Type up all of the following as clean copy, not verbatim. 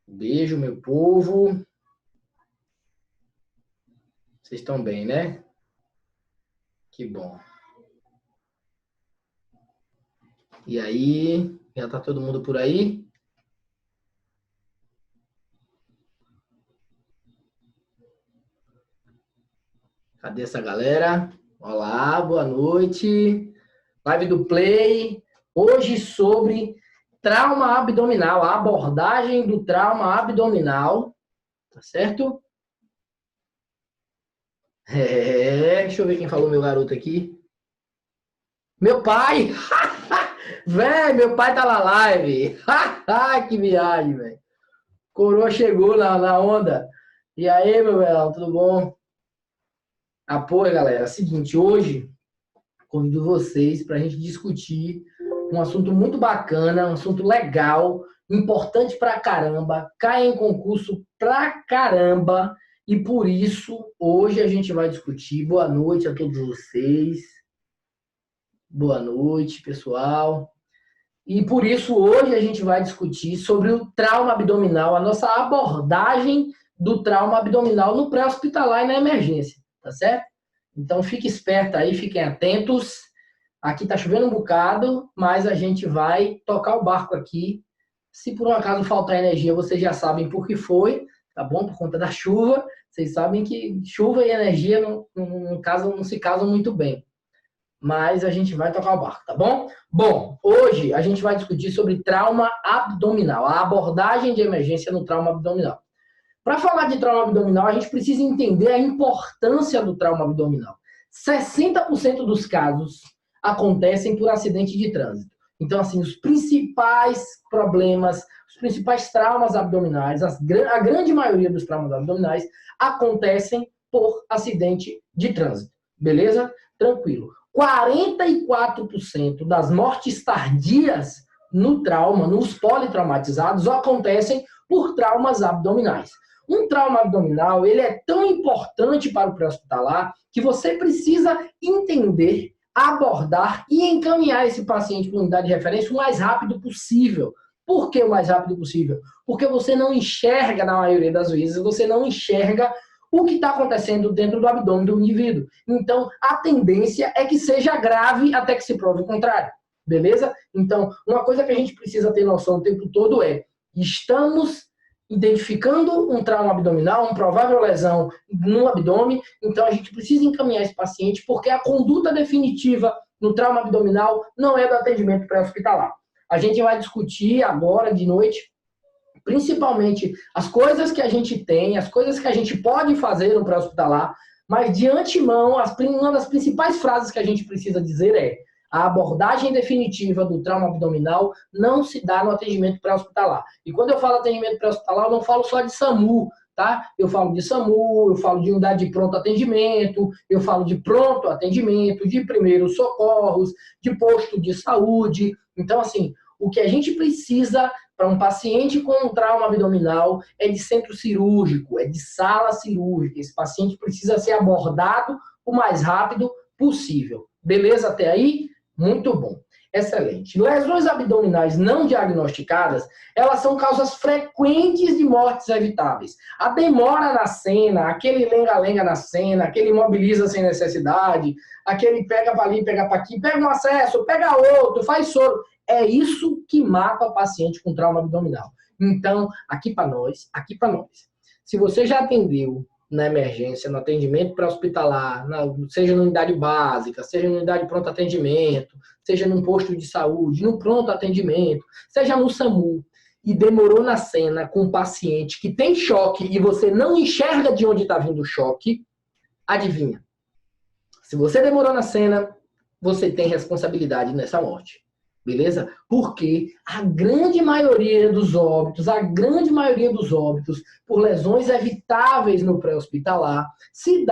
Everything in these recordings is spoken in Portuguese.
Beijo, meu povo. Vocês estão bem, né? Que bom. E aí, já tá todo mundo por aí? Cadê essa galera? Olá, boa noite. Live do Play. Hoje sobre trauma abdominal, a abordagem do trauma abdominal. Tá certo? Deixa eu ver quem falou meu garoto aqui. Meu pai! Véi, meu pai tá na live. Que viagem, velho. Coroa chegou na onda. E aí, meu velho, tudo bom? Apoio, galera. Seguinte, hoje convido vocês para a gente discutir um assunto muito bacana, um assunto legal, importante pra caramba, cai em concurso pra caramba. E por isso, hoje a gente vai discutir. Boa noite a todos vocês. Boa noite, pessoal. E por isso, hoje a gente vai discutir sobre o trauma abdominal, a nossa abordagem do trauma abdominal no pré-hospitalar e na emergência, tá certo? Então, fique esperto aí, fiquem atentos. Aqui tá chovendo um bocado, mas a gente vai tocar o barco aqui. Se por um acaso faltar energia, vocês já sabem por que foi, tá bom? Por conta da chuva. Vocês sabem que chuva e energia não se casam muito bem. Mas a gente vai tocar o barco, tá bom? Bom, hoje a gente vai discutir sobre trauma abdominal, a abordagem de emergência no trauma abdominal. Para falar de trauma abdominal, a gente precisa entender a importância do trauma abdominal. 60% dos casos acontecem por acidente de trânsito. Então, assim, os principais problemas, os principais traumas abdominais, a grande maioria dos traumas abdominais acontecem por acidente de trânsito. Beleza? Tranquilo. 44% das mortes tardias no trauma, nos politraumatizados, acontecem por traumas abdominais. Um trauma abdominal, ele é tão importante para o pré-hospitalar que você precisa entender, abordar e encaminhar esse paciente para uma unidade de referência o mais rápido possível. Por que o mais rápido possível? Porque você não enxerga, na maioria das vezes, você não enxerga o que está acontecendo dentro do abdômen do indivíduo. Então, a tendência é que seja grave até que se prove o contrário. Beleza? Então, uma coisa que a gente precisa ter noção o tempo todo é: estamos identificando um trauma abdominal, uma provável lesão no abdômen, então a gente precisa encaminhar esse paciente, porque a conduta definitiva no trauma abdominal não é do atendimento pré-hospitalar. A gente vai discutir agora de noite principalmente as coisas que a gente tem, as coisas que a gente pode fazer no pré-hospitalar, mas de antemão, uma das principais frases que a gente precisa dizer é: a abordagem definitiva do trauma abdominal não se dá no atendimento pré-hospitalar. E quando eu falo atendimento pré-hospitalar, eu não falo só de SAMU, tá? Eu falo de SAMU, eu falo de unidade de pronto atendimento, eu falo de pronto atendimento, de primeiros socorros, de posto de saúde. Então, assim, o que a gente precisa para um paciente com um trauma abdominal é de centro cirúrgico, é de sala cirúrgica. Esse paciente precisa ser abordado o mais rápido possível. Beleza até aí? Muito bom. Excelente. Lesões abdominais não diagnosticadas, elas são causas frequentes de mortes evitáveis. A demora na cena, aquele lenga-lenga na cena, aquele imobiliza sem necessidade, aquele pega para ali, pega para aqui, pega um acesso, pega outro, faz soro. É isso que mata o paciente com trauma abdominal. Então, aqui para nós, se você já atendeu na emergência, no atendimento pré-hospitalar, seja na unidade básica, seja na unidade de pronto atendimento, seja num posto de saúde, no pronto atendimento, seja no SAMU, e demorou na cena com um paciente que tem choque e você não enxerga de onde está vindo o choque, adivinha? Se você demorou na cena, você tem responsabilidade nessa morte. Beleza? Porque a grande maioria dos óbitos por lesões evitáveis no pré-hospitalar se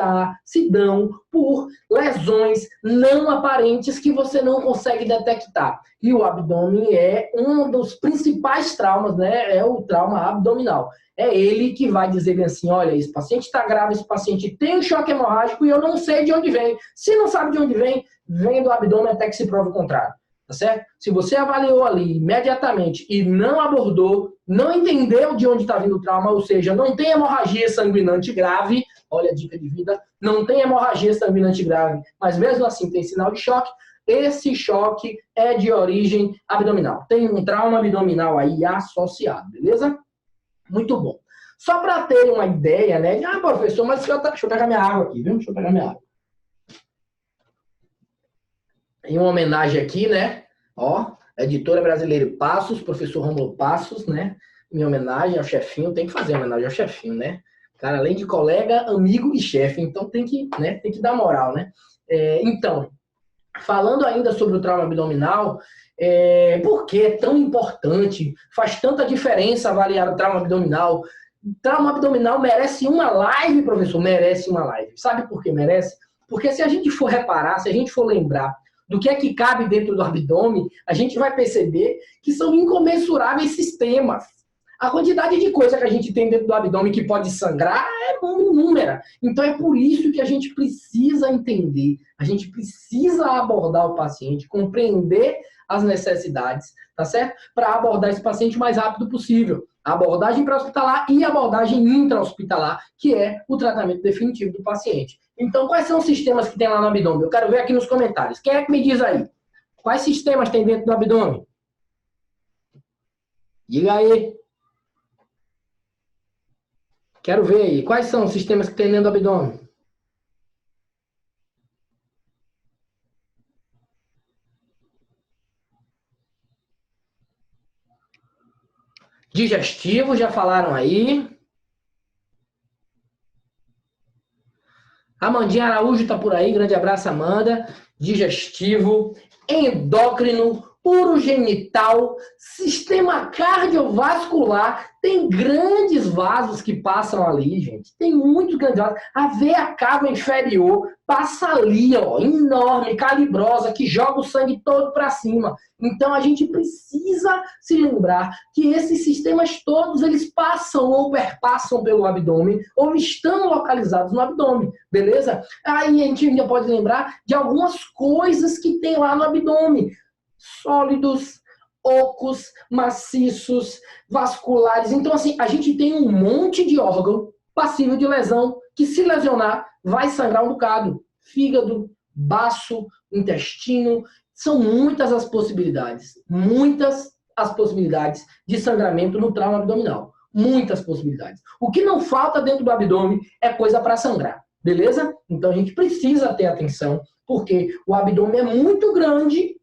dão por lesões não aparentes que você não consegue detectar. E o abdômen é um dos principais traumas, né? É o trauma abdominal. É ele que vai dizer assim: olha, esse paciente está grave, esse paciente tem um choque hemorrágico e eu não sei de onde vem. Se não sabe de onde vem, vem do abdômen até que se prove o contrário. tá certo? Se você avaliou ali imediatamente e não abordou, não entendeu de onde está vindo o trauma, ou seja, não tem hemorragia sanguinante grave, olha a dica de vida, não tem hemorragia sanguinante grave, mas mesmo assim tem sinal de choque, esse choque é de origem abdominal. Tem um trauma abdominal aí associado, beleza? Muito bom. Só para ter uma ideia, né? Ah, professor, mas deixa eu pegar minha água aqui, viu? Deixa eu pegar minha água. Em uma homenagem aqui, né? Ó, editora brasileira Passos, professor Rômulo Passos, né? Minha homenagem ao chefinho, tem que fazer homenagem ao chefinho, né? Cara, além de colega, amigo e chefe, então tem que dar moral, né? Então, falando ainda sobre o trauma abdominal, por que é tão importante, faz tanta diferença avaliar o trauma abdominal? O trauma abdominal merece uma live, professor, merece uma live. Sabe por que merece? Porque se a gente for reparar, se a gente for lembrar do que é que cabe dentro do abdômen, a gente vai perceber que são incomensuráveis sistemas. A quantidade de coisa que a gente tem dentro do abdômen que pode sangrar é inúmera. Então é por isso que a gente precisa entender, a gente precisa abordar o paciente, compreender as necessidades, tá certo? Para abordar esse paciente o mais rápido possível. A abordagem pré-hospitalar e a abordagem intra-hospitalar, que é o tratamento definitivo do paciente. Então, quais são os sistemas que tem lá no abdômen? Eu quero ver aqui nos comentários. Quem é que me diz aí? Quais sistemas tem dentro do abdômen? Diga aí. Quero ver aí. Quais são os sistemas que tem dentro do abdômen? Digestivo, já falaram aí. Amandinha Araújo está por aí. Grande abraço, Amanda. Digestivo, endócrino, urogenital, sistema cardiovascular, tem grandes vasos que passam ali, gente. Tem muitos grandes vasos. A veia cava inferior passa ali, ó, enorme, calibrosa, que joga o sangue todo para cima. Então, a gente precisa se lembrar que esses sistemas todos, eles passam ou perpassam pelo abdômen, ou estão localizados no abdômen, beleza? Aí a gente ainda pode lembrar de algumas coisas que tem lá no abdômen. Sólidos, ocos, maciços, vasculares. Então, assim, a gente tem um monte de órgão passível de lesão que, se lesionar, vai sangrar um bocado. Fígado, baço, intestino. São muitas as possibilidades. Muitas as possibilidades de sangramento no trauma abdominal. Muitas possibilidades. O que não falta dentro do abdômen é coisa para sangrar. Beleza? Então, a gente precisa ter atenção, porque o abdômen é muito grande,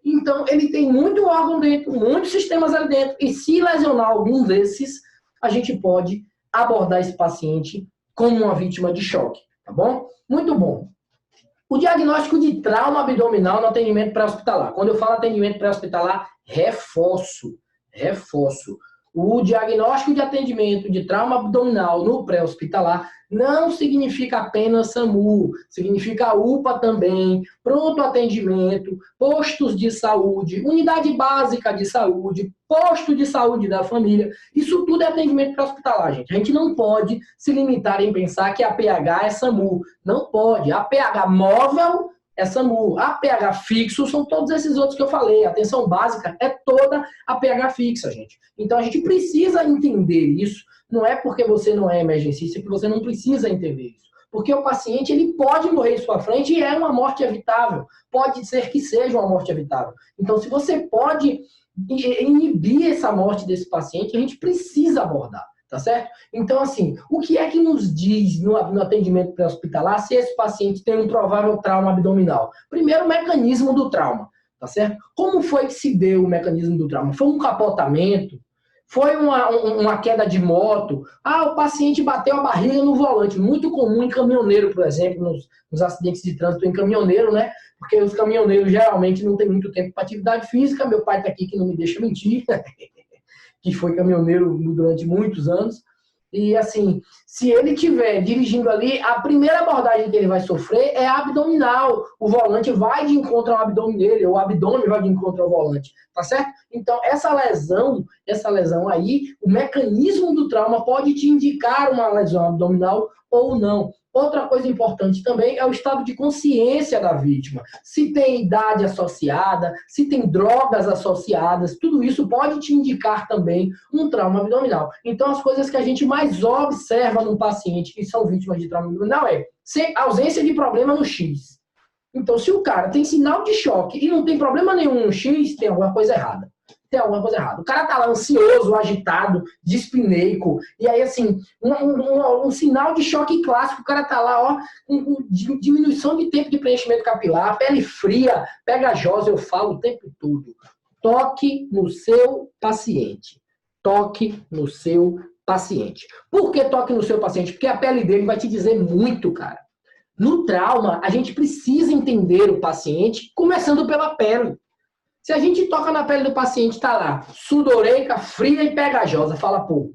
então ele tem muito órgão dentro, muitos sistemas ali dentro, e se lesionar algum desses, a gente pode abordar esse paciente como uma vítima de choque, tá bom? Muito bom. O diagnóstico de trauma abdominal no atendimento pré-hospitalar. Quando eu falo atendimento pré-hospitalar, reforço. O diagnóstico de atendimento de trauma abdominal no pré-hospitalar não significa apenas SAMU, significa UPA também, pronto atendimento, postos de saúde, unidade básica de saúde, posto de saúde da família. Isso tudo é atendimento pré-hospitalar, gente. A gente não pode se limitar em pensar que a APH é SAMU. Não pode. A APH móvel é SAMU. A APH fixo são todos esses outros que eu falei. A atenção básica é toda a APH fixa, gente. Então, a gente precisa entender isso. Não é porque você não é emergencista que você não precisa entender isso. Porque o paciente, ele pode morrer em sua frente e é uma morte evitável. Pode ser que seja uma morte evitável. Então, se você pode inibir essa morte desse paciente, a gente precisa abordar. Tá certo? Então, assim, o que é que nos diz no atendimento pré-hospitalar se esse paciente tem um provável trauma abdominal? Primeiro, o mecanismo do trauma, tá certo? Como foi que se deu o mecanismo do trauma? Foi um capotamento? Foi uma queda de moto? O paciente bateu a barriga no volante. Muito comum em caminhoneiro, por exemplo, nos acidentes de trânsito em caminhoneiro, né? Porque os caminhoneiros geralmente não têm muito tempo para atividade física. Meu pai está aqui que não me deixa mentir. Que foi caminhoneiro durante muitos anos, e assim, se ele estiver dirigindo ali, a primeira abordagem que ele vai sofrer é abdominal, o volante vai de encontro ao abdômen dele, ou o abdômen vai de encontro ao volante, tá certo? Então, essa lesão aí, o mecanismo do trauma pode te indicar uma lesão abdominal ou não. Outra coisa importante também é o estado de consciência da vítima. Se tem idade associada, se tem drogas associadas, tudo isso pode te indicar também um trauma abdominal. Então, as coisas que a gente mais observa num paciente que são vítimas de trauma abdominal é ausência de problema no X. Então, se o cara tem sinal de choque e não tem problema nenhum no X, tem alguma coisa errada. Tem alguma coisa errada. O cara tá lá ansioso, agitado, dispineico, e aí, assim, um sinal de choque clássico, o cara tá lá, ó, com diminuição de tempo de preenchimento capilar, pele fria, pegajosa, eu falo o tempo todo. Toque no seu paciente. Toque no seu paciente. Por que toque no seu paciente? Porque a pele dele vai te dizer muito, cara. No trauma, a gente precisa entender o paciente, começando pela pele. Se a gente toca na pele do paciente, tá lá, sudoreica, fria e pegajosa, fala, pô,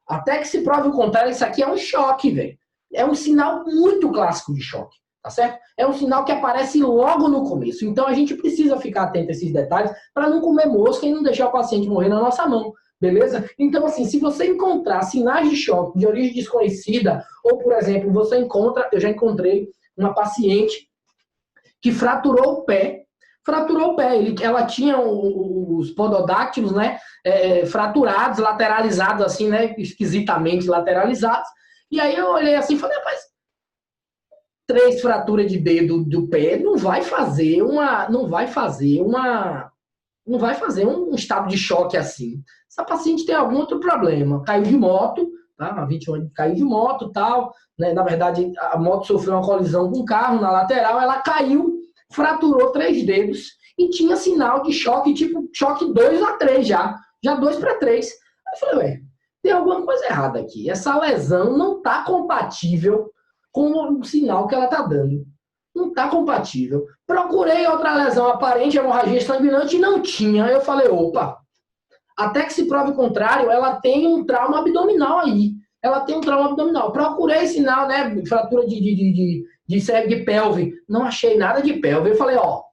até que se prove o contrário, isso aqui é um choque, velho. É um sinal muito clássico de choque, tá certo? É um sinal que aparece logo no começo. Então, a gente precisa ficar atento a esses detalhes para não comer mosca e não deixar o paciente morrer na nossa mão, beleza? Então, assim, se você encontrar sinais de choque de origem desconhecida, ou, por exemplo, eu já encontrei uma paciente que fraturou o pé, ela tinha os pododáctilos, né, fraturados, lateralizados, assim, né, esquisitamente lateralizados. E aí eu olhei assim e falei, rapaz, 3 fraturas de dedo do pé não vai fazer um estado de choque assim. Essa paciente tem algum outro problema. Caiu de moto, tá? A vítima caiu de moto, tal, né? Na verdade, a moto sofreu uma colisão com um carro na lateral, ela caiu, fraturou 3 dedos e tinha sinal de choque, tipo choque 2 a 3 já 2 para 3. Aí eu falei, ué, tem alguma coisa errada aqui. Essa lesão não está compatível com o sinal que ela está dando. Não está compatível. Procurei outra lesão aparente, hemorragia sanguinante, e não tinha. Aí eu falei, opa, até que se prove o contrário, ela tem um trauma abdominal aí. Ela tem um trauma abdominal. Procurei sinal, né, fratura de pelve. Não achei nada de pelve. Eu falei, ó,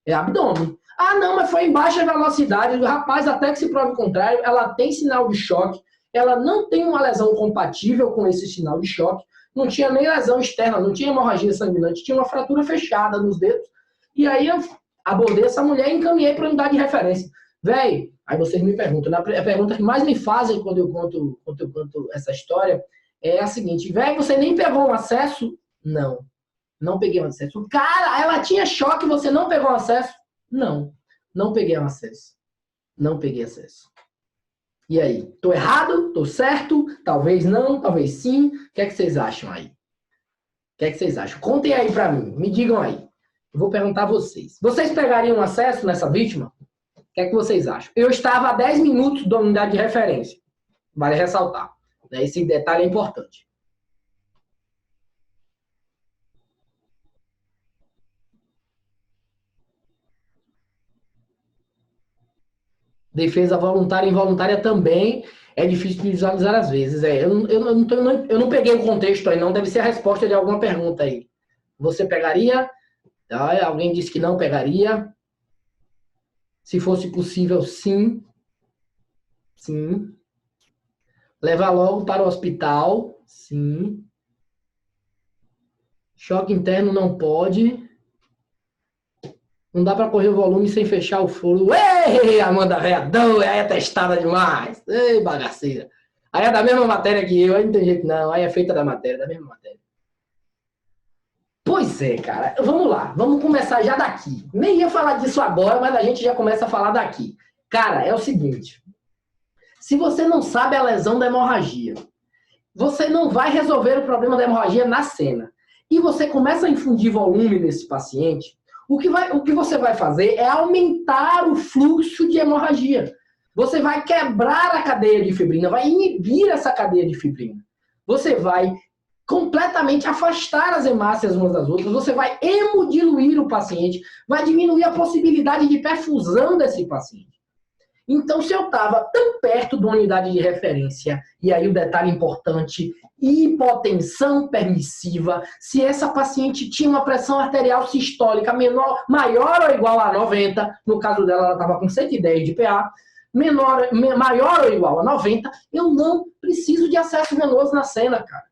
é abdômen. Ah, não, mas foi em baixa velocidade. Rapaz, até que se prove o contrário, ela tem sinal de choque. Ela não tem uma lesão compatível com esse sinal de choque. Não tinha nem lesão externa, não tinha hemorragia sanguinante, tinha uma fratura fechada nos dedos. E aí eu abordei essa mulher e encaminhei para a unidade de referência. Véi, aí vocês me perguntam, a pergunta que mais me fazem quando eu conto essa história é a seguinte, véi, você nem pegou um acesso? Não peguei um acesso. Cara, ela tinha choque, você não pegou um acesso? Não peguei um acesso. Não peguei acesso. E aí, tô errado? Tô certo? Talvez não, talvez sim. O que é que vocês acham aí? O que é que vocês acham? Contem aí pra mim, me digam aí. Eu vou perguntar a vocês. Vocês pegariam acesso nessa vítima? O que é que vocês acham? Eu estava a 10 minutos da unidade de referência. Vale ressaltar. Esse detalhe é importante. Defesa voluntária e involuntária também é difícil de visualizar às vezes. Eu não peguei o contexto aí, não. Deve ser a resposta de alguma pergunta aí. Você pegaria? Alguém disse que não pegaria. Se fosse possível, sim. Sim. Levar logo para o hospital. Sim. Choque interno não pode. Não dá para correr o volume sem fechar o furo. Ei, Amanda Veadão, aí é testada demais. Ei, bagaceira. Aí é da mesma matéria que eu, aí não tem jeito não. Aí é feita da matéria, da mesma matéria. Pois é, cara. Vamos lá, vamos começar já daqui. Nem ia falar disso agora, mas a gente já começa a falar daqui. Cara, é o seguinte. Se você não sabe a lesão da hemorragia, você não vai resolver o problema da hemorragia na cena. E você começa a infundir volume nesse paciente, o que você vai fazer é aumentar o fluxo de hemorragia. Você vai quebrar a cadeia de fibrina, vai inibir essa cadeia de fibrina. Você vai completamente afastar as hemácias umas das outras, você vai hemodiluir o paciente, vai diminuir a possibilidade de perfusão desse paciente. Então, se eu estava tão perto de uma unidade de referência, e aí o detalhe importante, hipotensão permissiva, se essa paciente tinha uma pressão arterial sistólica maior ou igual a 90, no caso dela ela estava com 110 de PA, maior ou igual a 90, eu não preciso de acesso venoso na cena, cara.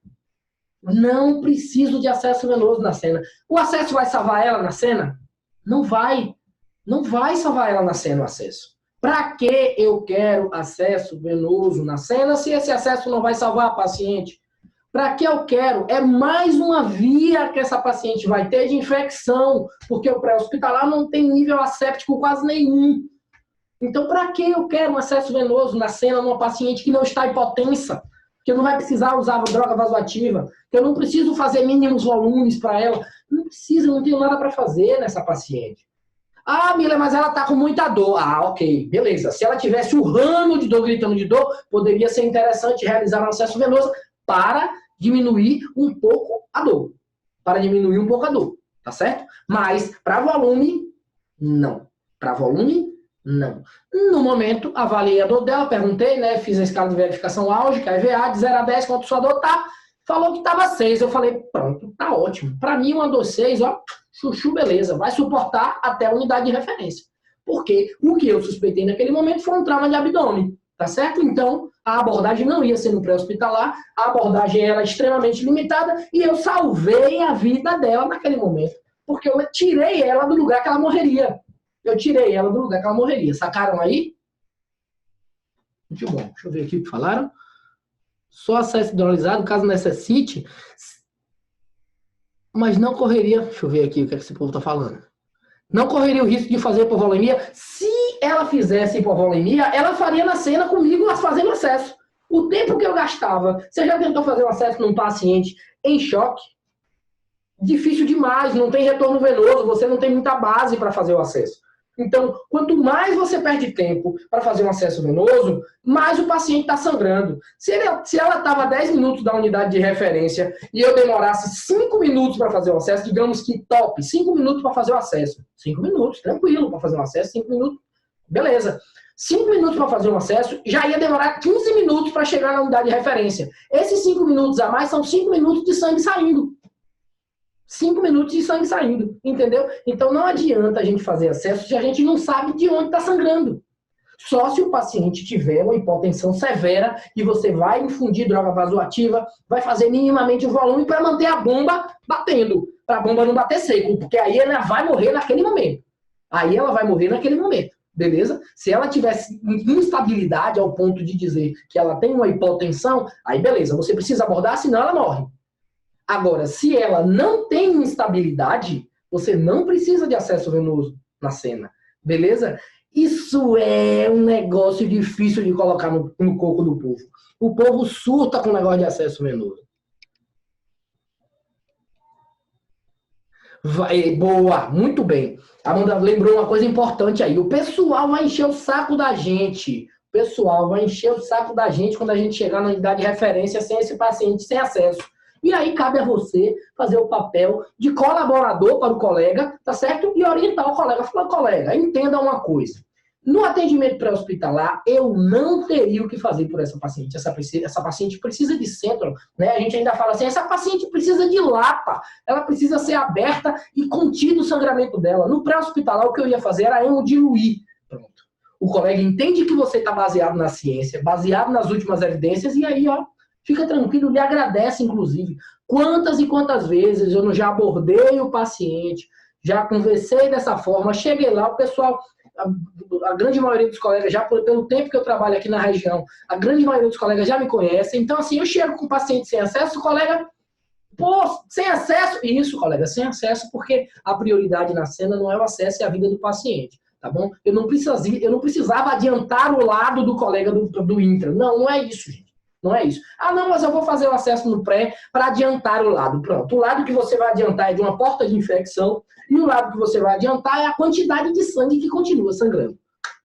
Não preciso de acesso venoso na cena. O acesso vai salvar ela na cena? Não vai. Não vai salvar ela na cena o acesso. Para que eu quero acesso venoso na cena se esse acesso não vai salvar a paciente? Para que eu quero? É mais uma via que essa paciente vai ter de infecção, porque o pré-hospitalar não tem nível asséptico quase nenhum. Então, para que eu quero um acesso venoso na cena numa paciente que não está hipotensa, que eu não vai precisar usar droga vasoativa, que eu não preciso fazer mínimos volumes para ela? Não precisa, não tenho nada para fazer nessa paciente. Ah, Mila, mas ela está com muita dor. Ah, ok, beleza. Se ela tivesse urrando de dor, gritando de dor, poderia ser interessante realizar um acesso venoso para diminuir um pouco a dor. Para diminuir um pouco a dor, tá certo? Mas para volume, não. Para volume, não. No momento, avaliei a dor dela, perguntei, né? Fiz a escala de verificação álgica, EVA, de 0 a 10, quanto sua dor tá? Falou que estava 6. Eu falei, pronto, tá ótimo. Para mim, uma dor 6, ó, chuchu, beleza. Vai suportar até a unidade de referência. Porque o que eu suspeitei naquele momento foi um trauma de abdômen, tá certo? Então, a abordagem não ia ser no pré-hospitalar, a abordagem era extremamente limitada e eu salvei a vida dela naquele momento. Porque eu tirei ela do lugar que ela morreria. Eu tirei ela do lugar que ela morreria. Sacaram aí? Muito bom. Deixa eu ver aqui o que falaram. Só acesso hidrolisado, caso necessite, mas não correria... Deixa eu ver aqui o que esse povo está falando. Não correria o risco de fazer hipovolemia. Se ela fizesse hipovolemia, ela faria na cena comigo fazendo acesso. O tempo que eu gastava... Você já tentou fazer um acesso num paciente em choque? Difícil demais, não tem retorno venoso, você não tem muita base para fazer o acesso. Então, quanto mais você perde tempo para fazer um acesso venoso, mais o paciente está sangrando. Se ela estava a 10 minutos da unidade de referência e eu demorasse 5 minutos para fazer o acesso, digamos que top, 5 minutos para fazer o acesso. 5 minutos, tranquilo, para fazer um acesso, 5 minutos, beleza. 5 minutos para fazer um acesso, já ia demorar 15 minutos para chegar na unidade de referência. Esses 5 minutos a mais são 5 minutos de sangue saindo. 5 minutos de sangue saindo, entendeu? Então não adianta a gente fazer acesso se a gente não sabe de onde está sangrando. Só se o paciente tiver uma hipotensão severa e você vai infundir droga vasoativa, vai fazer minimamente o volume para manter a bomba batendo, para a bomba não bater seco, porque aí ela vai morrer naquele momento. Aí ela vai morrer naquele momento, beleza? Se ela tivesse instabilidade ao ponto de dizer que ela tem uma hipotensão, aí beleza, você precisa abordar, senão ela morre. Agora, se ela não tem instabilidade, você não precisa de acesso venoso na cena, beleza? Isso é um negócio difícil de colocar no coco do povo. O povo surta com o negócio de acesso venoso. Boa, muito bem. A Amanda lembrou uma coisa importante aí. O pessoal vai encher o saco da gente. O pessoal vai encher o saco da gente quando a gente chegar na unidade de referência sem esse paciente, sem acesso. E aí cabe a você fazer o papel de colaborador para o colega, tá certo? E orientar o colega. Falar, colega, entenda uma coisa. No atendimento pré-hospitalar, eu não teria o que fazer por essa paciente. Essa paciente precisa de centro, né? A gente ainda fala assim, essa paciente precisa de lapa. Ela precisa ser aberta e contido o sangramento dela. No pré-hospitalar, o que eu ia fazer era hemodiluir. Pronto. O colega entende que você está baseado na ciência, baseado nas últimas evidências, e aí, ó, fica tranquilo, lhe agradece, inclusive. Quantas e quantas vezes eu já abordei o paciente, já conversei dessa forma, cheguei lá, o pessoal, a grande maioria dos colegas, já pelo tempo que eu trabalho aqui na região, a grande maioria dos colegas já me conhece. Então, assim, eu chego com o paciente sem acesso, o colega, pô, sem acesso? Isso, colega, sem acesso, porque a prioridade na cena não é o acesso, é a vida do paciente. Tá bom? Eu não precisava adiantar o lado do colega do intra. Não, não é isso, gente. Não é isso. Ah, não, mas eu vou fazer o acesso no pré para adiantar o lado. Pronto. O lado que você vai adiantar é de uma porta de infecção e o lado que você vai adiantar é a quantidade de sangue que continua sangrando.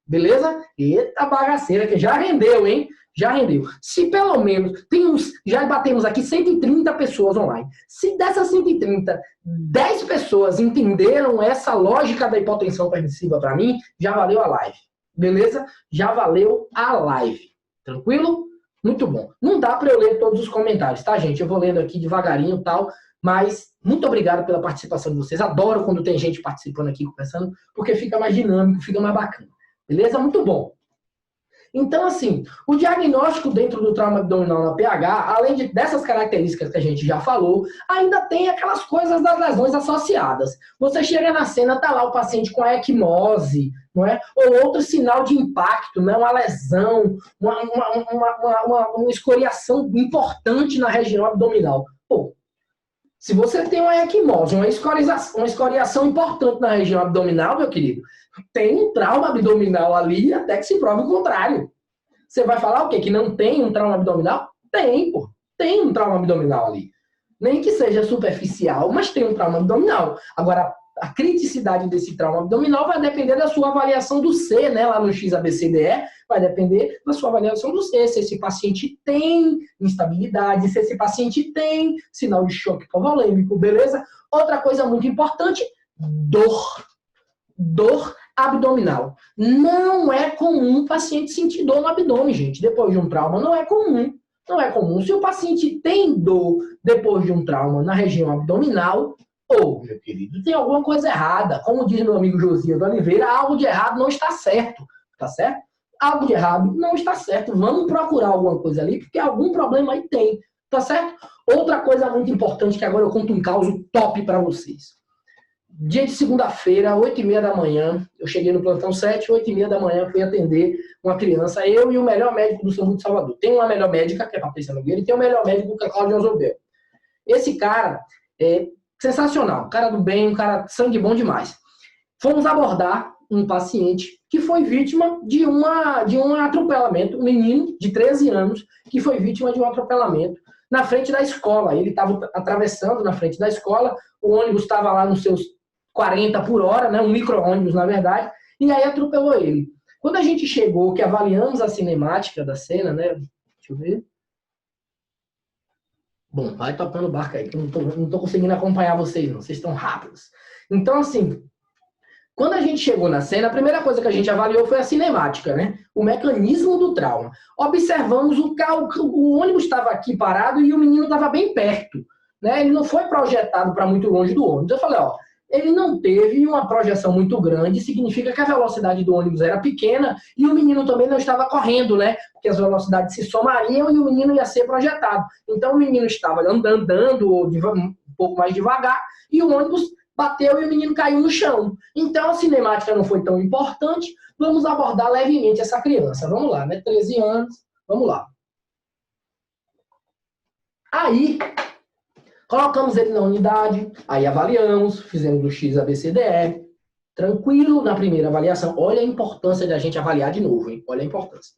Beleza? Eita bagaceira que já rendeu, hein? Já rendeu. Se pelo menos já batemos aqui 130 pessoas online. Se dessas 130, 10 pessoas entenderam essa lógica da hipotensão permissiva para mim, já valeu a live. Beleza? Já valeu a live. Tranquilo? Muito bom. Não dá para eu ler todos os comentários, tá, gente? Eu vou lendo aqui devagarinho e tal, mas muito obrigado pela participação de vocês. Adoro quando tem gente participando aqui, conversando, porque fica mais dinâmico, fica mais bacana. Beleza? Muito bom. Então, assim, o diagnóstico dentro do trauma abdominal na PH, além dessas características que a gente já falou, ainda tem aquelas coisas das lesões associadas. Você chega na cena, tá lá o paciente com a equimose, não é? Ou outro sinal de impacto, né? Uma lesão, uma escoriação importante na região abdominal. Pô, se você tem uma equimose, uma escoriação importante na região abdominal, meu querido, tem um trauma abdominal ali até que se prove o contrário. Você vai falar o quê? Que não tem um trauma abdominal? Tem, pô. Tem um trauma abdominal ali. Nem que seja superficial, mas tem um trauma abdominal. Agora, a criticidade desse trauma abdominal vai depender da sua avaliação do C, né? Lá no XABCDE, vai depender da sua avaliação do C. Se esse paciente tem instabilidade, se esse paciente tem sinal de choque hipovolêmico, beleza? Outra coisa muito importante, dor. Dor abdominal. Não é comum o paciente sentir dor no abdômen, gente. Depois de um trauma, não é comum. Não é comum. Se o paciente tem dor depois de um trauma na região abdominal, ou, meu querido, tem alguma coisa errada. Como diz meu amigo Josias Oliveira, algo de errado não está certo. Tá certo? Algo de errado não está certo. Vamos procurar alguma coisa ali, porque algum problema aí tem. Tá certo? Outra coisa muito importante, que agora eu conto um caso top para vocês. Dia de segunda-feira, 8h30 da manhã, eu cheguei no plantão 7, 8h30 da manhã, fui atender uma criança, eu e o melhor médico do SAMU de Salvador. Tem uma melhor médica, que é a Patrícia Nogueira, e tem o melhor médico, que é o Claudio Zobel. Esse cara é sensacional, cara do bem, um cara sangue bom demais. Fomos abordar um paciente que foi vítima de um atropelamento, um menino de 13 anos, que foi vítima de um atropelamento na frente da escola. Ele estava atravessando na frente da escola, o ônibus estava lá nos seus 40 por hora, né, um micro-ônibus, na verdade, e aí atropelou ele. Quando a gente chegou, que avaliamos a cinemática da cena, né, deixa eu ver. Bom, vai tocando o barco aí, que eu não tô conseguindo acompanhar vocês, não, vocês estão rápidos. Então, assim, quando a gente chegou na cena, a primeira coisa que a gente avaliou foi a cinemática, né, o mecanismo do trauma. Observamos o ônibus estava aqui parado e o menino estava bem perto, né, ele não foi projetado para muito longe do ônibus. Eu falei, ó, ele não teve uma projeção muito grande, significa que a velocidade do ônibus era pequena e o menino também não estava correndo, né? Porque as velocidades se somariam e o menino ia ser projetado. Então o menino estava andando um pouco mais devagar e o ônibus bateu e o menino caiu no chão. Então a cinemática não foi tão importante, vamos abordar levemente essa criança. Vamos lá, né? 13 anos, vamos lá. Aí colocamos ele na unidade, aí avaliamos, fizemos o XABCDE, tranquilo na primeira avaliação. Olha a importância de a gente avaliar de novo, hein? Olha a importância.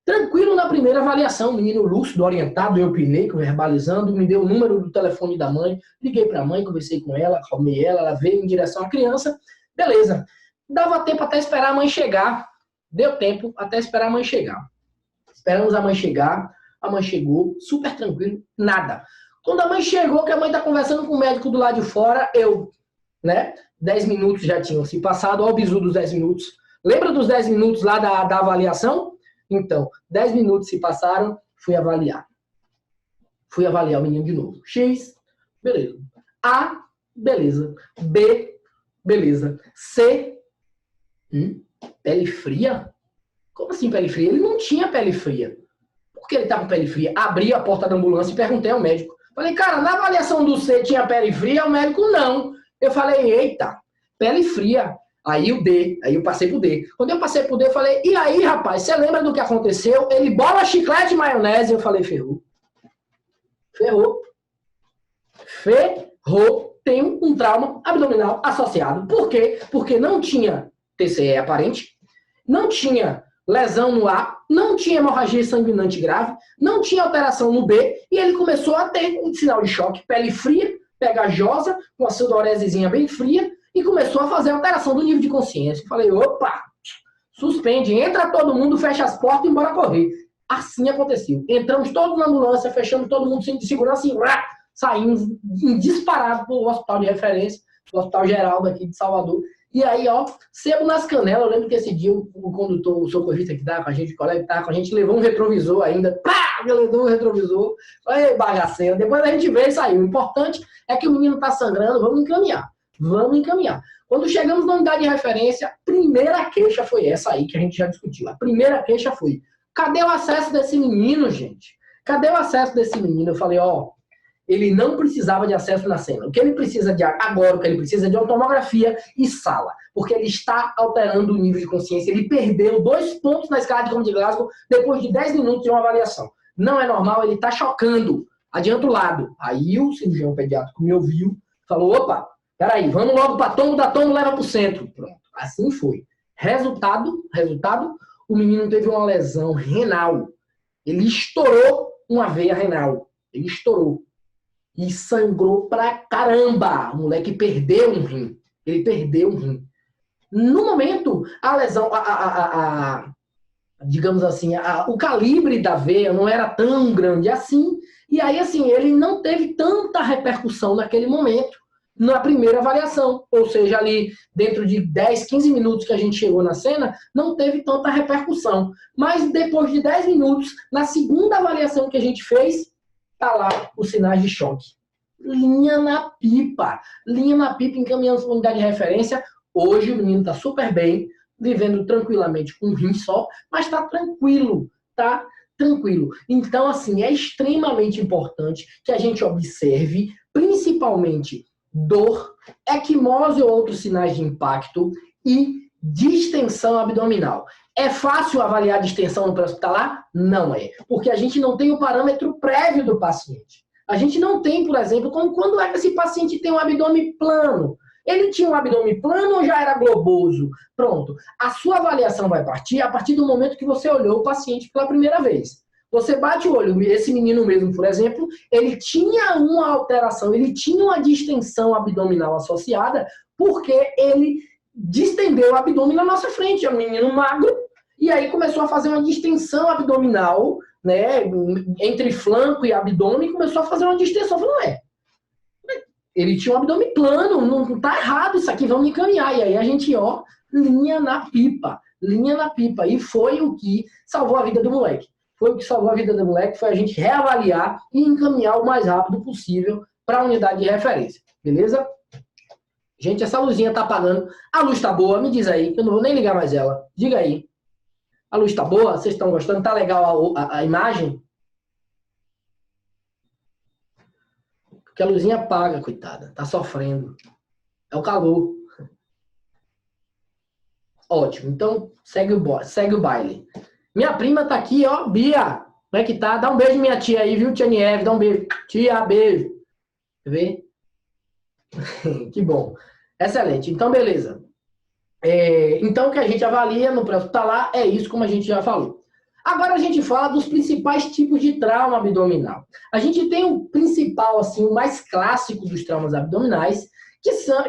Tranquilo na primeira avaliação, menino lúcido, orientado, eu pinei, verbalizando, me deu o número do telefone da mãe, liguei para a mãe, conversei com ela, acalmei ela veio em direção à criança, beleza. Dava tempo até esperar a mãe chegar, deu tempo até esperar a mãe chegar. Esperamos a mãe chegar, a mãe chegou, super tranquilo, nada. Quando a mãe chegou, que a mãe tá conversando com o médico do lado de fora, né? 10 minutos já tinham se passado, olha o bizu dos 10 minutos. Lembra dos 10 minutos lá da avaliação? Então, 10 minutos se passaram, fui avaliar. Fui avaliar o menino de novo. X, beleza. A, beleza. B, beleza. C, pele fria? Como assim pele fria? Ele não tinha pele fria. Por que ele tá com pele fria? Abri a porta da ambulância e perguntei ao médico. Falei, cara, na avaliação do C tinha pele fria? O médico, não. Eu falei, eita, pele fria. Aí o D, aí eu passei pro D. Quando eu passei pro D, eu falei, e aí, rapaz, você lembra do que aconteceu? Ele bola chiclete de maionese. Eu falei, ferrou. Ferrou. Ferrou. Tem um trauma abdominal associado. Por quê? Porque não tinha TCE aparente, não tinha lesão no A, não tinha hemorragia sanguinante grave, não tinha alteração no B, e ele começou a ter um sinal de choque, pele fria, pegajosa, com a sudoresezinha bem fria, e começou a fazer alteração do nível de consciência. Falei, opa, suspende, entra todo mundo, fecha as portas e embora correr. Assim aconteceu. Entramos todos na ambulância, fechamos todo mundo sem segurança e saímos disparado para o hospital de referência, o Hospital Geral daqui de Salvador. E aí, ó, sebo nas canelas. Eu lembro que esse dia o condutor, o socorrista que tava com a gente, o colega que tava com a gente, levou um retrovisor ainda. Pá! Levou um retrovisor. Falei, bagaceiro. Depois a gente veio e saiu. O importante é que o menino tá sangrando, vamos encaminhar. vamos encaminhar. Quando chegamos na unidade de referência, a primeira queixa foi essa aí que a gente já discutiu. A primeira queixa foi, cadê o acesso desse menino, gente? Cadê o acesso desse menino? Eu falei, ó, ele não precisava de acesso na cena. O que ele precisa de agora, o que ele precisa é de tomografia e sala, porque ele está alterando o nível de consciência. Ele perdeu 2 pontos na escala de Coma de Glasgow depois de 10 minutos de uma avaliação. Não é normal, ele está chocando. Adianta o lado. Aí o cirurgião pediátrico me ouviu, falou, opa, peraí, vamos logo para tomo, da tomo, leva para o centro. Pronto, assim foi. Resultado, o menino teve uma lesão renal. Ele estourou uma veia renal. Ele estourou. E sangrou pra caramba. O moleque perdeu um rim. Ele perdeu um rim. No momento, a lesão, digamos assim, o calibre da veia não era tão grande assim. E aí, assim, ele não teve tanta repercussão naquele momento, na primeira avaliação. Ou seja, ali dentro de 10, 15 minutos que a gente chegou na cena, não teve tanta repercussão. Mas depois de 10 minutos, na segunda avaliação que a gente fez, tá lá os sinais de choque. Linha na pipa, encaminhando para a unidade de referência. Hoje o menino está super bem, vivendo tranquilamente com um rim só, mas está tranquilo, tá? Tranquilo. Então, assim, é extremamente importante que a gente observe, principalmente, dor, equimose ou outros sinais de impacto e distensão abdominal. É fácil avaliar a distensão no pré-hospitalar? Não é, porque a gente não tem o parâmetro prévio do paciente. A gente não tem, por exemplo, quando é que esse paciente tem um abdômen plano. Ele tinha um abdômen plano ou já era globoso? Pronto. A sua avaliação vai partir a partir do momento que você olhou o paciente pela primeira vez. Você bate o olho, esse menino mesmo, por exemplo, ele tinha uma alteração, ele tinha uma distensão abdominal associada, porque ele distendeu o abdômen na nossa frente. É um menino magro, e aí começou a fazer uma distensão abdominal, né, entre flanco e abdômen, começou a fazer uma distensão. Falei, não é. Ele tinha um abdômen plano, não tá errado isso aqui, vamos encaminhar. E aí a gente, ó, linha na pipa. E foi o que salvou a vida do moleque. Foi a gente reavaliar e encaminhar o mais rápido possível para a unidade de referência. Beleza? Gente, essa luzinha tá apagando. A luz tá boa? Me diz aí, que eu não vou nem ligar mais ela. Diga aí. A luz tá boa? Vocês estão gostando? Tá legal a imagem? Porque a luzinha apaga, coitada. Tá sofrendo. É o calor. Ótimo. Então, segue o baile. Minha prima tá aqui, ó. Bia. Como é que tá? Dá um beijo minha tia aí, viu, Tia Nieve? Dá um beijo. Tia, beijo. Quer ver? Que bom. Excelente. Então, beleza. Então, o que a gente avalia no pré-hospitalar é isso, como a gente já falou. Agora a gente fala dos principais tipos de trauma abdominal. A gente tem o principal, assim, o mais clássico dos traumas abdominais, que são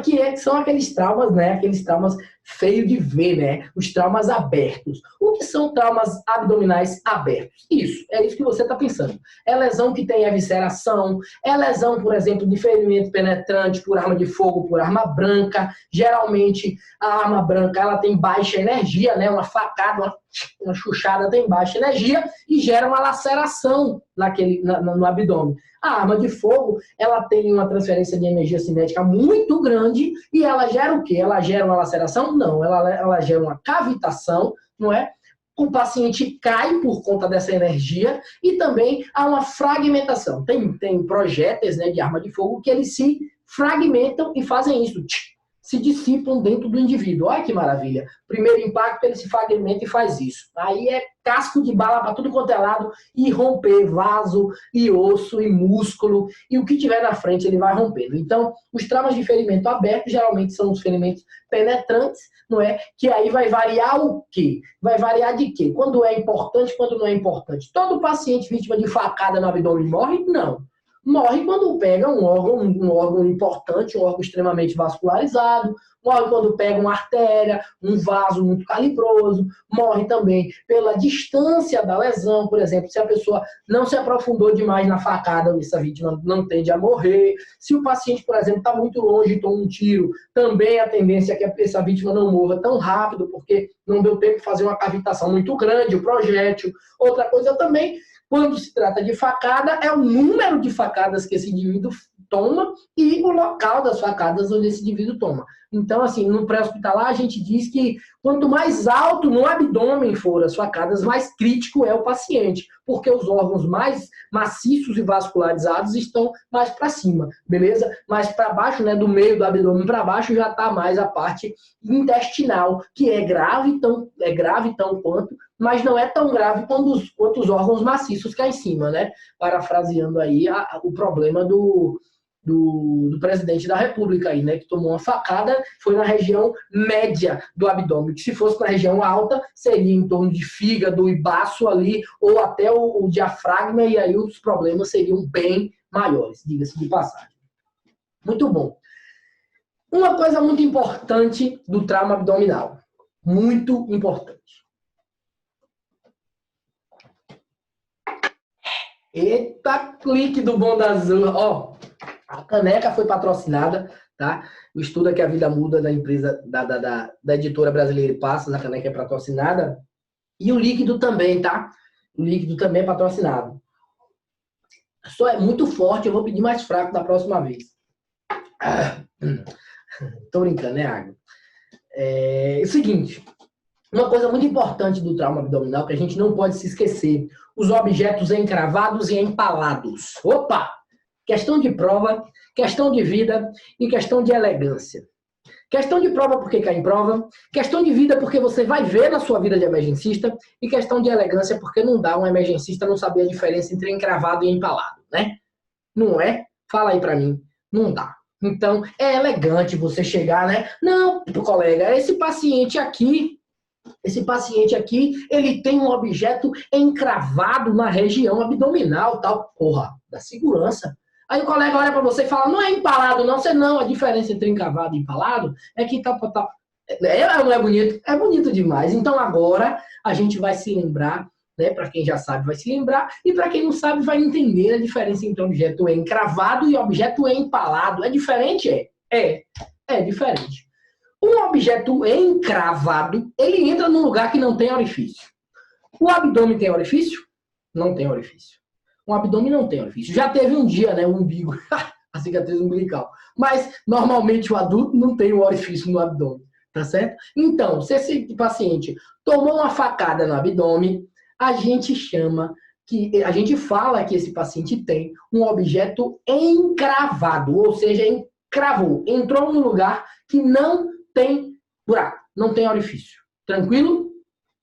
aqueles traumas, né? Aqueles traumas feios de ver, né? Os traumas abertos. O que são traumas abdominais abertos? É isso que você está pensando. É lesão que tem evisceração, é lesão, por exemplo, de ferimento penetrante por arma de fogo, por arma branca. Geralmente, a arma branca ela tem baixa energia, né? Uma facada, uma chuchada tem baixa energia e gera uma laceração no abdômen. A arma de fogo, ela tem uma transferência de energia cinética muito grande e ela gera o quê? Ela gera uma laceração? Não, ela gera uma cavitação, não é? O paciente cai por conta dessa energia e também há uma fragmentação. Tem projéteis, né, de arma de fogo que eles se fragmentam e fazem isso, se dissipam dentro do indivíduo. Olha que maravilha. Primeiro impacto, ele se fragmenta e faz isso. Aí é casco de bala para tudo quanto é lado e romper vaso, e osso, e músculo, e o que tiver na frente ele vai rompendo. Então, os traumas de ferimento aberto geralmente são os ferimentos penetrantes, não é? Que aí vai variar o quê? Vai variar de quê? Quando é importante, quando não é importante. Todo paciente vítima de facada no abdômen morre? Não. Morre quando pega um órgão importante, um órgão extremamente vascularizado, morre quando pega uma artéria, um vaso muito calibroso, morre também pela distância da lesão, por exemplo, se a pessoa não se aprofundou demais na facada, essa vítima não tende a morrer. Se o paciente, por exemplo, está muito longe e toma um tiro, também a tendência é que essa vítima não morra tão rápido, porque não deu tempo de fazer uma cavitação muito grande, o projétil. Outra coisa também, quando se trata de facada, é o número de facadas que esse indivíduo toma e o local das facadas onde esse indivíduo toma. Então, assim, no pré-hospitalar a gente diz que quanto mais alto no abdômen for as facadas, mais crítico é o paciente, porque os órgãos mais maciços e vascularizados estão mais para cima, beleza? Mais para baixo, né, do meio do abdômen para baixo já está mais a parte intestinal, que é grave tão quanto, mas não é tão grave quanto os órgãos maciços cá em cima, né? Parafraseando aí o problema do presidente da República aí, né, que tomou uma facada, foi na região média do abdômen, que se fosse na região alta, seria em torno de fígado e baço ali, ou até o diafragma, e aí os problemas seriam bem maiores, diga-se de passagem. Muito bom. Uma coisa muito importante do trauma abdominal, muito importante. Eita, clique do bom da azul, ó. A caneca foi patrocinada, tá? O Estudo é que a Vida Muda da empresa, da editora Brasileira e Passos, a caneca é patrocinada. E o líquido também, tá? O líquido também é patrocinado. Só é muito forte, eu vou pedir mais fraco da próxima vez. Tô brincando, né, água? É o seguinte, uma coisa muito importante do trauma abdominal que a gente não pode se esquecer, os objetos encravados e empalados. Opa! Questão de prova, questão de vida e questão de elegância. Questão de prova porque cai em prova, questão de vida porque você vai ver na sua vida de emergencista e questão de elegância porque não dá um emergencista não saber a diferença entre encravado e empalado, né? Não é? Fala aí pra mim. Não dá. Então, é elegante você chegar, né? Não, colega, esse paciente aqui, ele tem um objeto encravado na região abdominal, tal. Porra, dá segurança. Aí o colega olha para você e fala, não é empalado não, você não, a diferença entre encravado e empalado é que tal. Não é bonito? É bonito demais. Então agora a gente vai se lembrar, né, para quem já sabe vai se lembrar, e para quem não sabe vai entender a diferença entre objeto encravado e objeto empalado. É diferente? É diferente. Um objeto encravado, ele entra num lugar que não tem orifício. O abdômen tem orifício? Não tem orifício. Um abdômen não tem orifício. Já teve um dia, né, o umbigo, a cicatriz umbilical. Mas, normalmente, o adulto não tem o orifício no abdômen, tá certo? Então, se esse paciente tomou uma facada no abdômen, a gente fala que esse paciente tem um objeto encravado, ou seja, encravou, entrou num lugar que não tem buraco, não tem orifício. Tranquilo?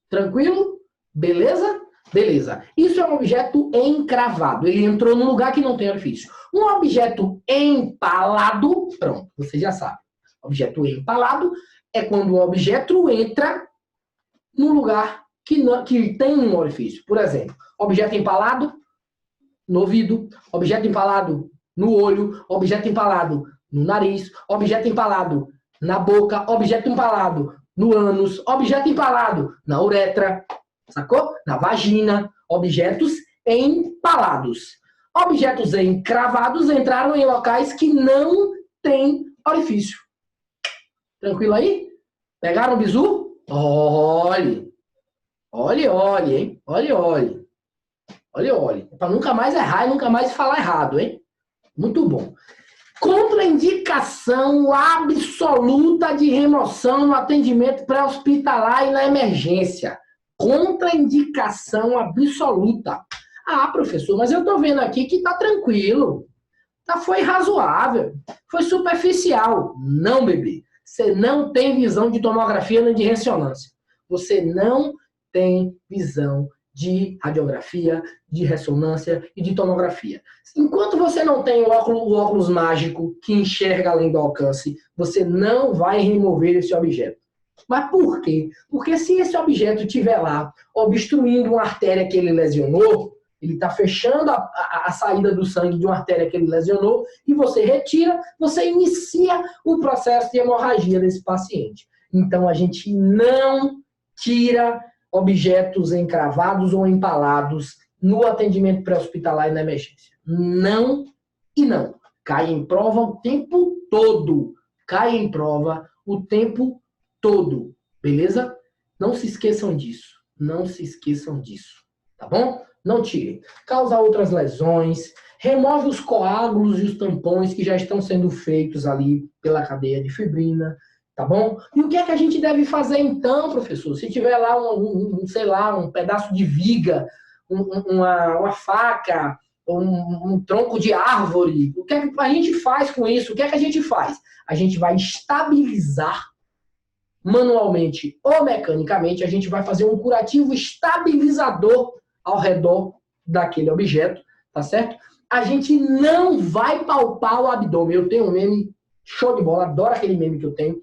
Tranquilo? Beleza? Beleza. Isso é um objeto encravado. Ele entrou num lugar que não tem orifício. Um objeto empalado, pronto, você já sabe. Objeto empalado é quando um objeto entra num lugar que tem um orifício. Por exemplo, objeto empalado no ouvido, objeto empalado no olho, objeto empalado no nariz, objeto empalado na boca, objeto empalado no ânus, objeto empalado na uretra, sacou? Na vagina, objetos empalados. Objetos encravados entraram em locais que não tem orifício. Tranquilo aí? Pegaram o bizu? Olhe, hein? Olhe. Para nunca mais errar e nunca mais falar errado, hein? Muito bom. Contraindicação absoluta de remoção no atendimento pré-hospitalar e na emergência. Contraindicação absoluta. Ah, professor, mas eu tô vendo aqui que tá tranquilo. Foi razoável. Foi superficial. Não, bebê. Você não tem visão de tomografia nem de ressonância. Você não tem visão de radiografia, de ressonância e de tomografia. Enquanto você não tem o óculos mágico que enxerga além do alcance, você não vai remover esse objeto. Mas por quê? Porque se esse objeto estiver lá obstruindo uma artéria que ele lesionou, ele está fechando a saída do sangue de uma artéria que ele lesionou, e você retira, você inicia o processo de hemorragia desse paciente. Então a gente não tira objetos encravados ou empalados no atendimento pré-hospitalar e na emergência. Não e não. Cai em prova o tempo todo. Cai em prova o tempo todo. Beleza? Não se esqueçam disso. Não se esqueçam disso. tá bom? Não tire. Causa outras lesões, remove os coágulos e os tampões que já estão sendo feitos ali pela cadeia de fibrina, tá bom? E o que é que a gente deve fazer então, professor? Se tiver lá sei lá, um pedaço de viga, uma faca, um tronco de árvore, o que é que a gente faz com isso? O que é que a gente faz? A gente vai estabilizar manualmente ou mecanicamente, a gente vai fazer um curativo estabilizador ao redor daquele objeto, tá certo? A gente não vai palpar o abdômen. Eu tenho um meme show de bola, adoro aquele meme que eu tenho,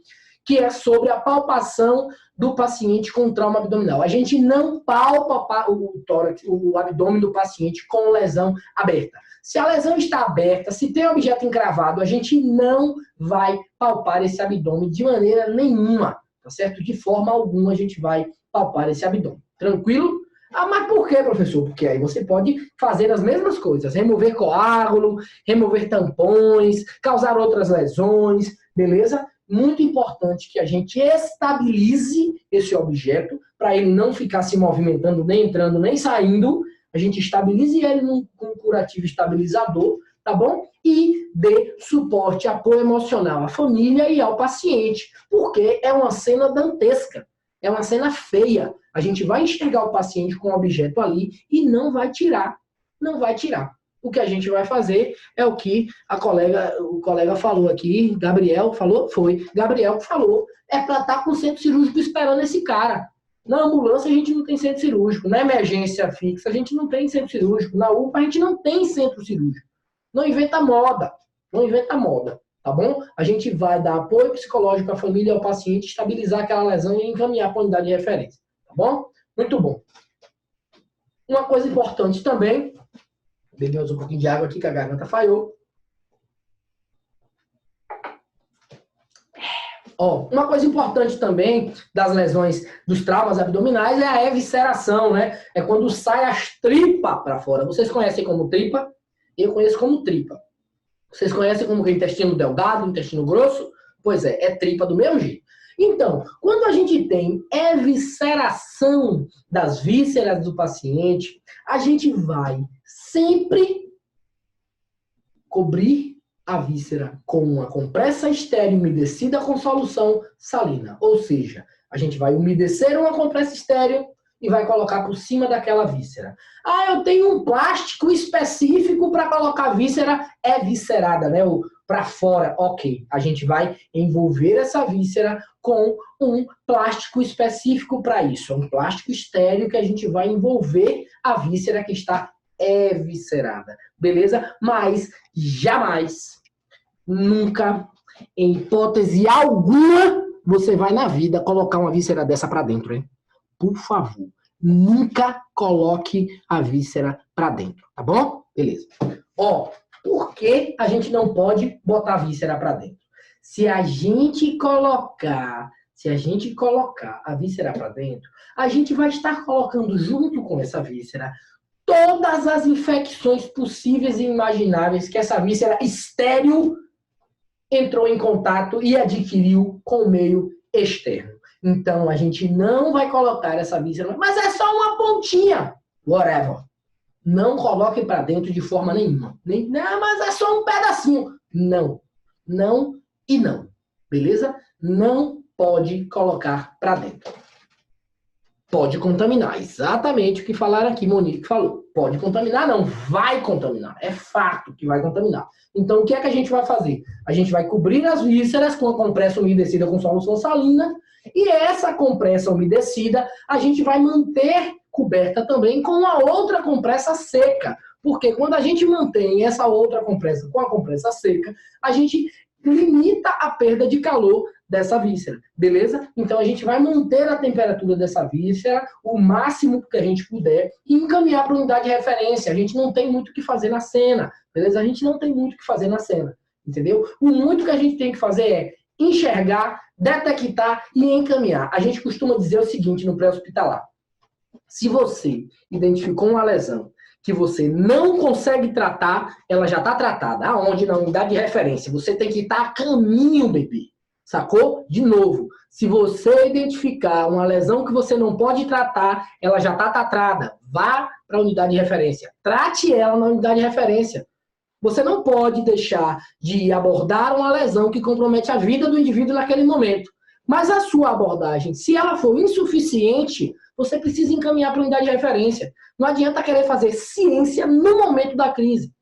que é sobre a palpação do paciente com trauma abdominal. A gente não palpa o tórax, o abdômen do paciente com lesão aberta. Se a lesão está aberta, se tem um objeto encravado, a gente não vai palpar esse abdômen de maneira nenhuma, tá certo? De forma alguma a gente vai palpar esse abdômen. Tranquilo? Ah, mas por que, professor? Porque aí você pode fazer as mesmas coisas, remover coágulo, remover tampões, causar outras lesões, beleza? Muito importante que a gente estabilize esse objeto para ele não ficar se movimentando, nem entrando, nem saindo. A gente estabilize ele com um curativo estabilizador, tá bom? E dê suporte, apoio emocional à família e ao paciente, porque é uma cena dantesca, é uma cena feia. A gente vai enxergar o paciente com o objeto ali e não vai tirar, não vai tirar. O que a gente vai fazer é o que o colega falou aqui, Gabriel falou, Gabriel que falou, é para estar com o centro cirúrgico esperando esse cara. Na ambulância a gente não tem centro cirúrgico, na emergência fixa a gente não tem centro cirúrgico, na UPA a gente não tem centro cirúrgico. Não inventa moda, tá bom? A gente vai dar apoio psicológico à família e ao paciente, estabilizar aquela lesão e encaminhar para a unidade de referência, tá bom? Muito bom. Uma coisa importante também, beber um pouquinho de água aqui que a garganta falhou. Uma coisa importante também das lesões dos traumas abdominais é a evisceração, né? É quando sai as tripas para fora. Vocês conhecem como tripa? Eu conheço como tripa. Vocês conhecem como intestino delgado, intestino grosso? Pois é tripa do mesmo jeito. Então, quando a gente tem evisceração das vísceras do paciente, a gente vai sempre cobrir a víscera com uma compressa estéril umedecida com solução salina. Ou seja, a gente vai umedecer uma compressa estéril e vai colocar por cima daquela víscera. Ah, eu tenho um plástico específico para colocar a víscera eviscerada, né? Para fora. Ok, a gente vai envolver essa víscera com um plástico específico para isso. É um plástico estéril que a gente vai envolver a víscera que está eviscerada. Beleza? Mas jamais, nunca, em hipótese alguma, você vai na vida colocar uma víscera dessa para dentro, hein? Por favor, nunca coloque a víscera para dentro, tá bom? Beleza. Por que a gente não pode botar a víscera para dentro? Se a gente colocar a víscera para dentro, a gente vai estar colocando junto com essa víscera todas as infecções possíveis e imagináveis que essa víscera estéril entrou em contato e adquiriu com o meio externo. Então, a gente não vai colocar essa víscera, mas é só uma pontinha. Whatever. Não coloque para dentro de forma nenhuma. Não, mas é só um pedacinho. Não. Não e não. Beleza? Não pode colocar para dentro. Pode contaminar. Exatamente o que falaram aqui, Monique falou. Pode contaminar? Não. Vai contaminar. É fato que vai contaminar. Então, o que é que a gente vai fazer? A gente vai cobrir as vísceras com a compressa umedecida com solução salina. E essa compressa umedecida a gente vai manter coberta também com uma outra compressa seca. Porque quando a gente mantém essa outra compressa com a compressa seca, a gente limita a perda de calor dessa víscera, beleza? Então a gente vai manter a temperatura dessa víscera o máximo que a gente puder e encaminhar para a unidade de referência. A gente não tem muito o que fazer na cena, beleza? A gente não tem muito o que fazer na cena, entendeu? O muito que a gente tem que fazer é enxergar, detectar e encaminhar. A gente costuma dizer o seguinte no pré-hospitalar: se você identificou uma lesão que você não consegue tratar, ela já está tratada. Aonde? Na unidade de referência. Você tem que estar a caminho, bebê. Sacou? De novo, se você identificar uma lesão que você não pode tratar, ela já está tratada. Vá para a unidade de referência. Trate ela na unidade de referência. Você não pode deixar de abordar uma lesão que compromete a vida do indivíduo naquele momento. Mas a sua abordagem, se ela for insuficiente, você precisa encaminhar para a unidade de referência. Não adianta querer fazer ciência no momento da crise.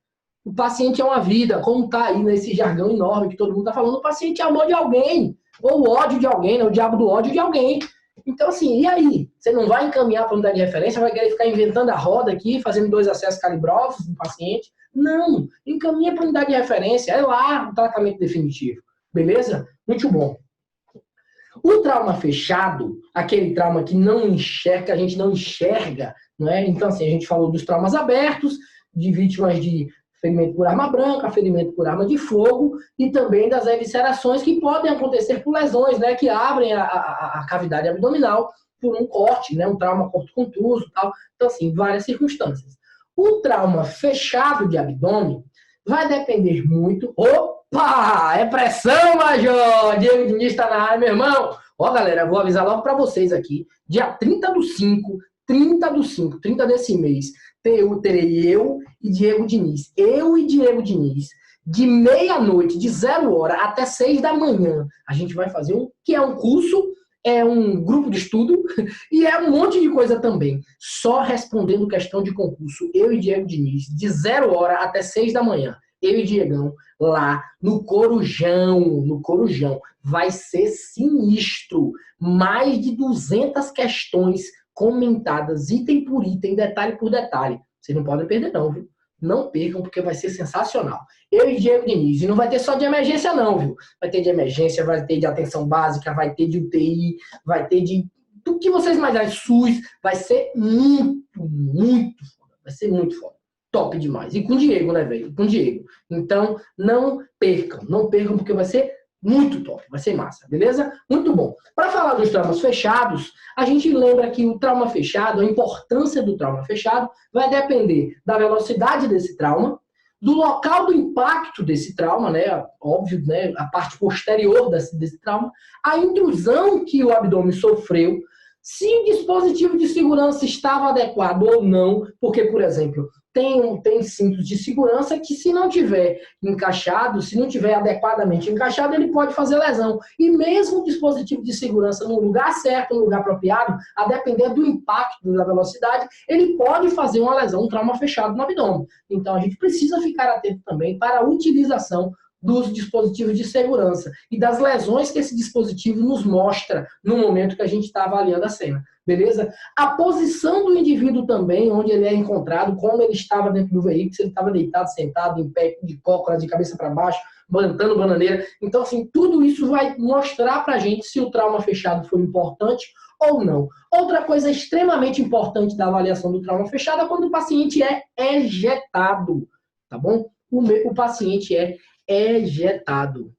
O paciente é uma vida, como está aí nesse jargão enorme que todo mundo está falando, o paciente é amor de alguém, ou o ódio de alguém, né? O diabo do ódio de alguém. Então, assim, e aí? Você não vai encaminhar para a unidade de referência, vai querer ficar inventando a roda aqui, fazendo 2 acessos calibrosos no paciente? Não, encaminha para a unidade de referência, é lá o tratamento definitivo. Beleza? Muito bom. O trauma fechado, aquele trauma que não enxerga, que a gente não enxerga, não é? Então, assim, a gente falou dos traumas abertos, de vítimas de ferimento por arma branca, ferimento por arma de fogo, e também das eviscerações que podem acontecer por lesões, né, que abrem a cavidade abdominal por um corte, né, um trauma corto-contuso e tal. Então, assim, várias circunstâncias. O trauma fechado de abdômen vai depender muito... Opa! É pressão, Major! Diego Diniz está na área, meu irmão! Ó, galera, vou avisar logo para vocês aqui. Dia 30/5, 30 desse mês, terei eu e Diego Diniz. Eu e Diego Diniz, de meia-noite, de 0h até 6 da manhã. A gente vai fazer que é um curso, é um grupo de estudo e é um monte de coisa também. Só respondendo questão de concurso, eu e Diego Diniz, de 0h até 6 da manhã. Eu e Diegão, lá no Corujão, vai ser sinistro. Mais de 200 questões comentadas, item por item, detalhe por detalhe. Vocês não podem perder não, viu? Não percam, porque vai ser sensacional. Eu e Diego Diniz. E não vai ter só de emergência não, viu? Vai ter de emergência, vai ter de atenção básica, vai ter de UTI, vai ter de... tudo que vocês imaginarem, SUS. Vai ser muito foda. Vai ser muito foda. Top demais. E com o Diego, né, velho? Com o Diego. Então, não percam, porque vai ser muito top, vai ser massa, beleza? Muito bom. Para falar dos traumas fechados, a gente lembra que o trauma fechado, a importância do trauma fechado, vai depender da velocidade desse trauma, do local do impacto desse trauma, né? Óbvio, né? A parte posterior desse trauma, a intrusão que o abdômen sofreu, se o dispositivo de segurança estava adequado ou não, porque, por exemplo, tem cintos de segurança que, se não tiver encaixado, se não tiver adequadamente encaixado, ele pode fazer lesão. E mesmo o dispositivo de segurança no lugar certo, no lugar apropriado, a depender do impacto da velocidade, ele pode fazer uma lesão, um trauma fechado no abdômen. Então, a gente precisa ficar atento também para a utilização dos dispositivos de segurança e das lesões que esse dispositivo nos mostra no momento que a gente está avaliando a cena, beleza? A posição do indivíduo também, onde ele é encontrado, como ele estava dentro do veículo, se ele estava deitado, sentado, em pé, de cócoras, de cabeça para baixo, plantando bananeira. Então, assim, tudo isso vai mostrar para a gente se o trauma fechado foi importante ou não. Outra coisa extremamente importante da avaliação do trauma fechado é quando o paciente é ejetado, tá bom? O paciente é ejetado.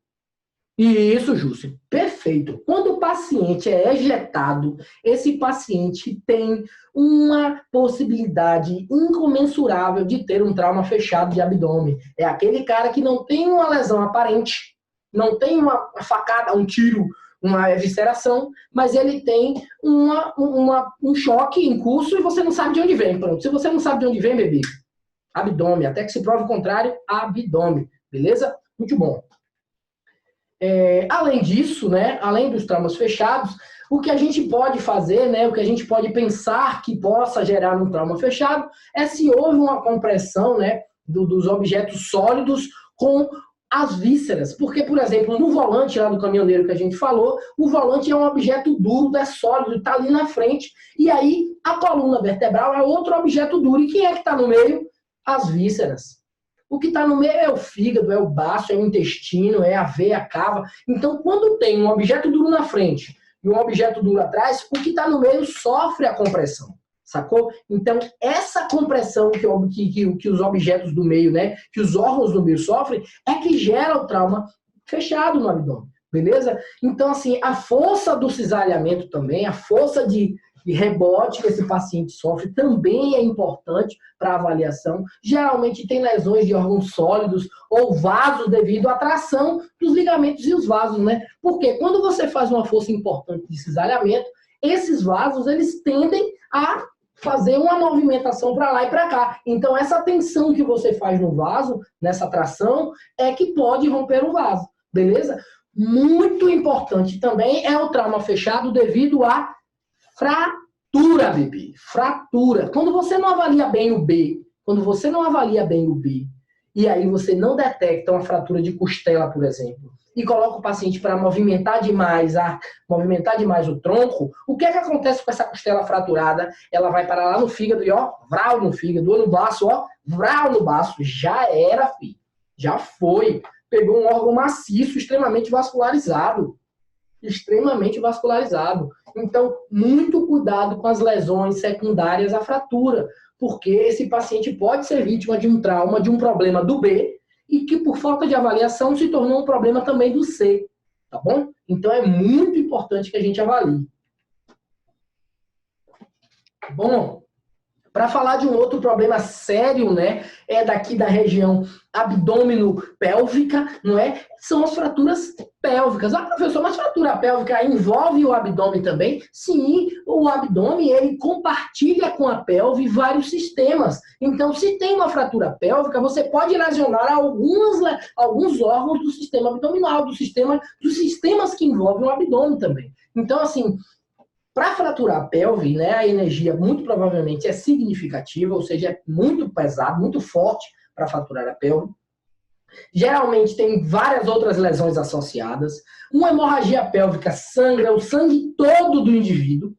Isso, Júcio, perfeito. Quando o paciente é ejetado, esse paciente tem uma possibilidade incomensurável de ter um trauma fechado de abdômen. É aquele cara que não tem uma lesão aparente, não tem uma facada, um tiro, uma evisceração, mas ele tem um choque em curso e você não sabe de onde vem. Pronto. Se você não sabe de onde vem, bebê, abdômen. Até que se prove o contrário, abdômen. Beleza? Muito bom. Além disso, né, além dos traumas fechados, o que a gente pode fazer, né, o que a gente pode pensar que possa gerar um trauma fechado é se houve uma compressão, né, dos objetos sólidos com as vísceras. Porque, por exemplo, no volante lá do caminhoneiro que a gente falou, o volante é um objeto duro, é sólido, está ali na frente. E aí a coluna vertebral é outro objeto duro. E quem é que está no meio? As vísceras. O que está no meio é o fígado, é o baço, é o intestino, é a veia, a cava. Então, quando tem um objeto duro na frente e um objeto duro atrás, o que está no meio sofre a compressão, sacou? Então, essa compressão que os objetos do meio, né, que os órgãos do meio sofrem, é que gera o trauma fechado no abdômen, beleza? Então, assim, a força do cisalhamento também, a força de de rebote que esse paciente sofre também é importante para avaliação. Geralmente tem lesões de órgãos sólidos ou vasos devido à tração dos ligamentos e os vasos, né? Porque quando você faz uma força importante de cisalhamento, esses vasos, eles tendem a fazer uma movimentação para lá e para cá. Então, essa tensão que você faz no vaso, nessa tração, é que pode romper o vaso, beleza? Muito importante também é o trauma fechado devido à fratura, bebê. Fratura. Quando você não avalia bem o B, e aí você não detecta uma fratura de costela, por exemplo, e coloca o paciente para movimentar demais o tronco, o que é que acontece com essa costela fraturada? Ela vai parar lá no fígado e, ó, vral no fígado, ou no baço, ó, vral no baço. Já era, filho. Já foi. Pegou um órgão maciço, extremamente vascularizado. Então, muito cuidado com as lesões secundárias à fratura, porque esse paciente pode ser vítima de um trauma, de um problema do B, e que por falta de avaliação se tornou um problema também do C, tá bom? Então, é muito importante que a gente avalie. Bom, para falar de um outro problema sério, né, é daqui da região abdômeno-pélvica, não é? São as fraturas pélvicas. Ah, professor, mas fratura pélvica envolve o abdômen também? Sim, o abdômen, ele compartilha com a pelve vários sistemas. Então, se tem uma fratura pélvica, você pode lesionar alguns órgãos do sistema abdominal, dos sistemas que envolvem o abdômen também. Então, assim, para fraturar a pelve, né, a energia muito provavelmente é significativa, ou seja, é muito pesado, muito forte para fraturar a pelve. Geralmente tem várias outras lesões associadas. Uma hemorragia pélvica sangra o sangue todo do indivíduo.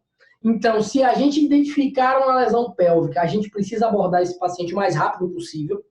Então, se a gente identificar uma lesão pélvica, a gente precisa abordar esse paciente o mais rápido possível.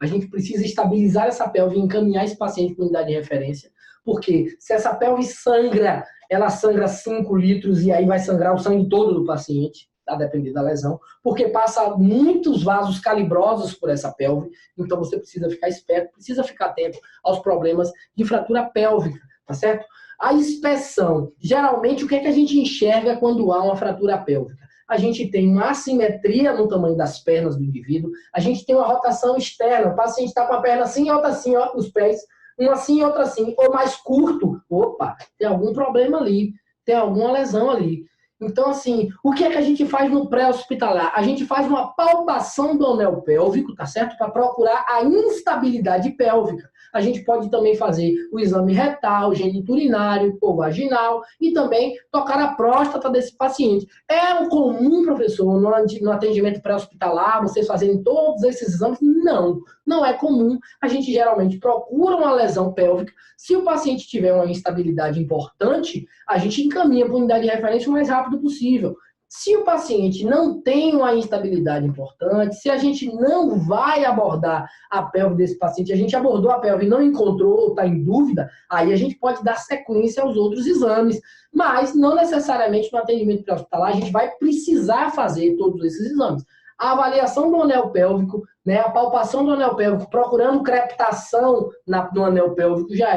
A gente precisa estabilizar essa pelve e encaminhar esse paciente para unidade de referência. Porque se essa pelve sangra, ela sangra 5 litros e aí vai sangrar o sangue todo do paciente, a depender da lesão, porque passa muitos vasos calibrosos por essa pelve, então você precisa ficar esperto, precisa ficar atento aos problemas de fratura pélvica, tá certo? A inspeção, geralmente o que é que a gente enxerga quando há uma fratura pélvica? A gente tem uma assimetria no tamanho das pernas do indivíduo, a gente tem uma rotação externa, o paciente está com a perna assim e outra assim, ó, os pés, um assim e outro assim, ou mais curto, opa, tem algum problema ali, tem alguma lesão ali. Então, assim, o que é que a gente faz no pré-hospitalar? A gente faz uma palpação do anel pélvico, tá certo? Para procurar a instabilidade pélvica. A gente pode também fazer o exame retal, geniturinário ou vaginal e também tocar a próstata desse paciente. É o comum, professor, no atendimento pré-hospitalar, vocês fazerem todos esses exames? Não, não é comum. A gente geralmente procura uma lesão pélvica. Se o paciente tiver uma instabilidade importante, a gente encaminha para a unidade de referência o mais rápido possível. Se o paciente não tem uma instabilidade importante, se a gente não vai abordar a pelve desse paciente, a gente abordou a pelve e não encontrou, está em dúvida, aí a gente pode dar sequência aos outros exames. Mas não necessariamente no atendimento pré-hospitalar a gente vai precisar fazer todos esses exames. A avaliação do anel pélvico, né, a palpação do anel pélvico, procurando crepitação no anel pélvico já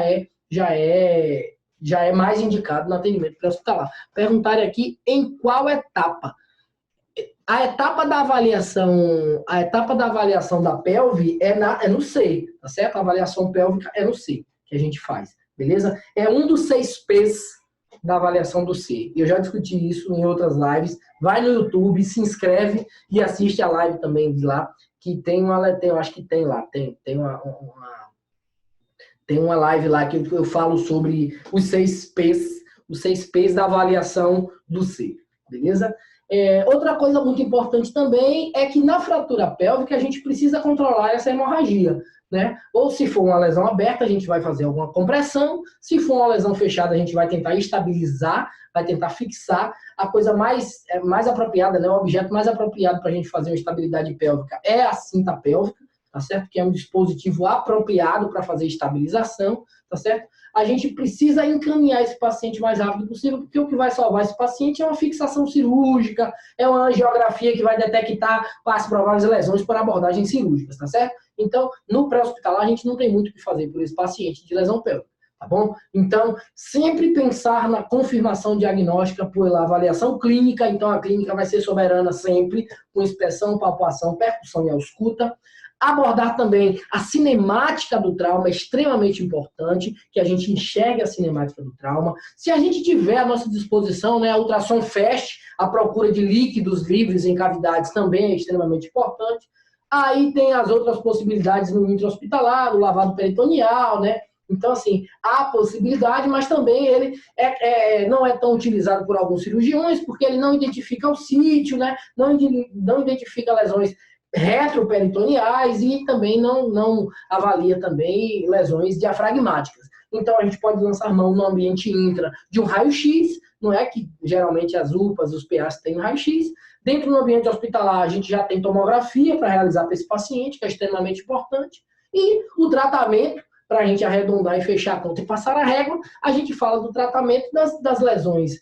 é mais indicado no atendimento pré-hospitalar. Perguntarem aqui em qual etapa. A etapa da avaliação da pelve é no C, tá certo? A avaliação pélvica é no C que a gente faz, beleza? É um dos 6 P's da avaliação do C. Eu já discuti isso em outras lives. Vai no YouTube, se inscreve e assiste a live também de lá, que eu acho que tem lá, tem uma live lá que eu falo sobre os 6 P's da avaliação do C, beleza? Outra coisa muito importante também é que na fratura pélvica a gente precisa controlar essa hemorragia, né? Ou se for uma lesão aberta, a gente vai fazer alguma compressão. Se for uma lesão fechada, a gente vai tentar estabilizar, vai tentar fixar. A coisa mais apropriada, né? O objeto mais apropriado para a gente fazer uma estabilidade pélvica é a cinta pélvica, tá certo? Que é um dispositivo apropriado para fazer estabilização, tá certo? A gente precisa encaminhar esse paciente o mais rápido possível, porque o que vai salvar esse paciente é uma fixação cirúrgica, é uma angiografia que vai detectar as prováveis lesões por abordagens cirúrgicas, tá certo? Então, no pré-hospitalar, a gente não tem muito o que fazer por esse paciente de lesão pélvica, tá bom? Então, sempre pensar na confirmação diagnóstica pela avaliação clínica, então a clínica vai ser soberana sempre, com inspeção, palpação, percussão e ausculta. Abordar também a cinemática do trauma, é extremamente importante, que a gente enxergue a cinemática do trauma. Se a gente tiver à nossa disposição, né, a ultrassom FAST, a procura de líquidos livres em cavidades também é extremamente importante. Aí tem as outras possibilidades no intra-hospitalar, o lavado peritoneal, né? Então, assim, há possibilidade, mas também ele não é tão utilizado por alguns cirurgiões, porque ele não identifica o sítio, né? Não identifica lesões retroperitoneais e também não avalia também lesões diafragmáticas. Então, a gente pode lançar mão no ambiente intra de um raio-x, não é que geralmente as UPAs, os PAs têm um raio-x. Dentro do ambiente hospitalar, a gente já tem tomografia para realizar para esse paciente, que é extremamente importante. E o tratamento, para a gente arredondar e fechar a conta e passar a régua, a gente fala do tratamento das lesões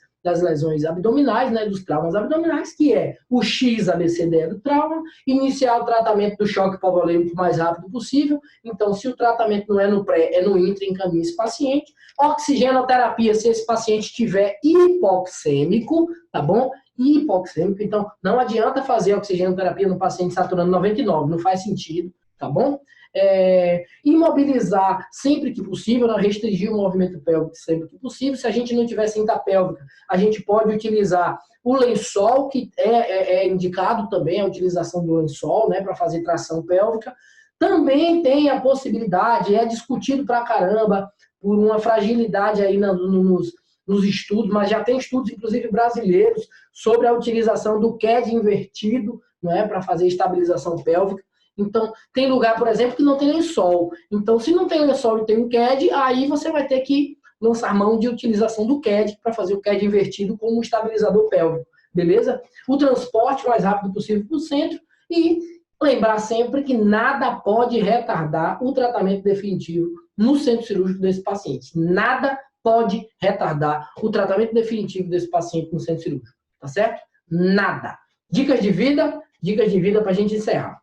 abdominais, né, dos traumas abdominais, que é o XABCD do trauma, iniciar o tratamento do choque hipovolêmico o mais rápido possível. Então, se o tratamento não é no pré, é no intra, encaminha esse paciente. Oxigenoterapia, se esse paciente estiver hipoxêmico, tá bom? Hipoxêmico, então não adianta fazer oxigenoterapia no paciente saturando 99, não faz sentido, tá bom? Imobilizar sempre que possível, não restringir o movimento pélvico sempre que possível. Se a gente não tiver cinta pélvica, a gente pode utilizar o lençol, que é indicado também a utilização do lençol, né, para fazer tração pélvica. Também tem a possibilidade, é discutido pra caramba, por uma fragilidade aí nos estudos, mas já tem estudos, inclusive brasileiros, sobre a utilização do CAD invertido, não é, para fazer estabilização pélvica. Então, tem lugar, por exemplo, que não tem lençol. Então, se não tem lençol e tem um CAD, aí você vai ter que lançar mão de utilização do CAD para fazer o CAD invertido como um estabilizador pélvico, beleza? O transporte o mais rápido possível para o centro e lembrar sempre que nada pode retardar o tratamento definitivo no centro cirúrgico desse paciente. Nada pode retardar o tratamento definitivo desse paciente no centro cirúrgico, tá certo? Nada. Dicas de vida para a gente encerrar.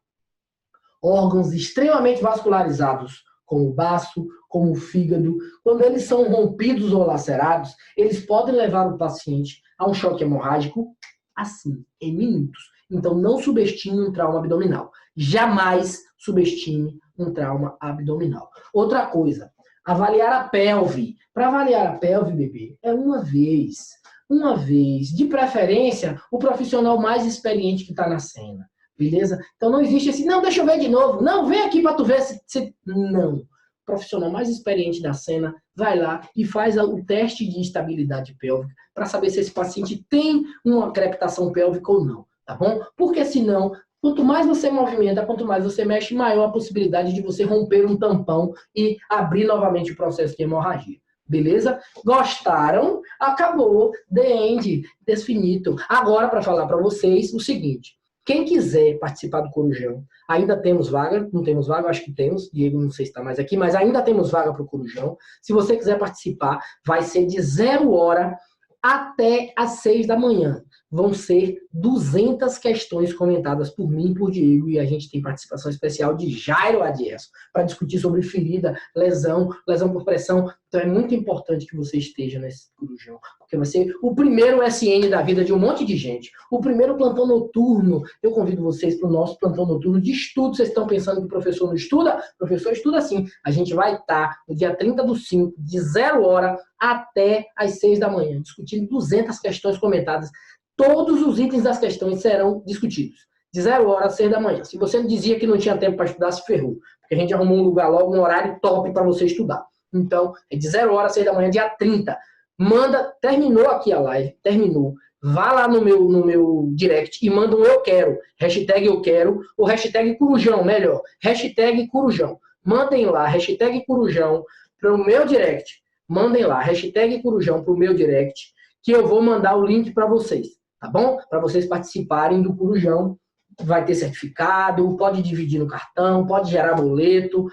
Órgãos extremamente vascularizados, como o baço, como o fígado, quando eles são rompidos ou lacerados, eles podem levar o paciente a um choque hemorrágico assim, em minutos. Então, não subestime um trauma abdominal. Jamais subestime um trauma abdominal. Outra coisa, avaliar a pelve. Para avaliar a pelve, bebê, é uma vez. Uma vez. De preferência, o profissional mais experiente que está na cena. Beleza? Então não existe assim, não, deixa eu ver de novo. Não, vem aqui para tu ver se... Não. O profissional mais experiente da cena vai lá e faz o teste de instabilidade pélvica para saber se esse paciente tem uma crepitação pélvica ou não, tá bom? Porque senão, quanto mais você movimenta, quanto mais você mexe, maior a possibilidade de você romper um tampão e abrir novamente o processo de hemorragia. Beleza? Gostaram? Acabou. The end. Desfinito. Agora, para falar para vocês o seguinte. Quem quiser participar do Corujão, ainda temos vaga, não temos vaga, acho que temos, Diego não sei se está mais aqui, mas ainda temos vaga para o Corujão. Se você quiser participar, vai ser de 0 hora até às 6 da manhã. Vão ser 200 questões comentadas por mim e por Diego, e a gente tem participação especial de Jairo Adiesso, para discutir sobre ferida, lesão por pressão. Então é muito importante que você esteja nesse Corujão, porque vai ser o primeiro SN da vida de um monte de gente. O primeiro plantão noturno. Eu convido vocês para o nosso plantão noturno de estudo. Vocês estão pensando que o professor não estuda? O professor estuda sim. A gente vai estar no dia 30/5, de 0 hora até às 6 da manhã, discutindo 200 questões comentadas. Todos os itens das questões serão discutidos. De 0 hora às 6 da manhã. Se você dizia que não tinha tempo para estudar, se ferrou. Porque a gente arrumou um lugar logo, um horário top para você estudar. Então, é de 0 hora às 6 da manhã, dia 30. Manda, terminou aqui a live, terminou. Vá lá no meu direct e manda um eu quero. Hashtag eu quero, ou hashtag Corujão, melhor. Hashtag Corujão. Mandem lá, hashtag Corujão, para o meu direct. Mandem lá, hashtag Corujão para o meu direct, que eu vou mandar o link para vocês. Tá bom? Para vocês participarem do Corujão. Vai ter certificado, pode dividir no cartão, pode gerar boleto.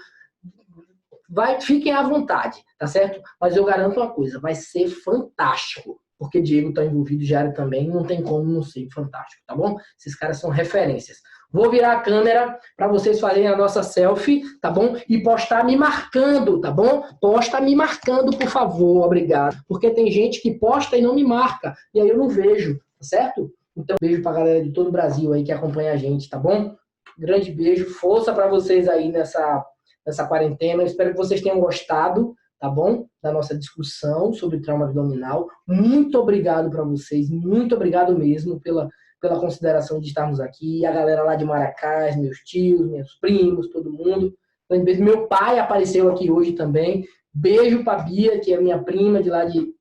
Fiquem à vontade, tá certo? Mas eu garanto uma coisa, vai ser fantástico. Porque Diego está envolvido, Jairo também, não tem como não ser fantástico, tá bom? Esses caras são referências. Vou virar a câmera para vocês fazerem a nossa selfie, tá bom? E postar me marcando, tá bom? Posta me marcando, por favor, obrigado. Porque tem gente que posta e não me marca, e aí eu não vejo, tá certo? Então, beijo pra galera de todo o Brasil aí que acompanha a gente, tá bom? Grande beijo, força para vocês aí nessa quarentena. Eu espero que vocês tenham gostado, tá bom? Da nossa discussão sobre trauma abdominal. Muito obrigado para vocês, muito obrigado mesmo pela consideração de estarmos aqui. A galera lá de Maracás, meus tios, meus primos, todo mundo. Meu pai apareceu aqui hoje também. Beijo pra Bia, que é minha prima de lá de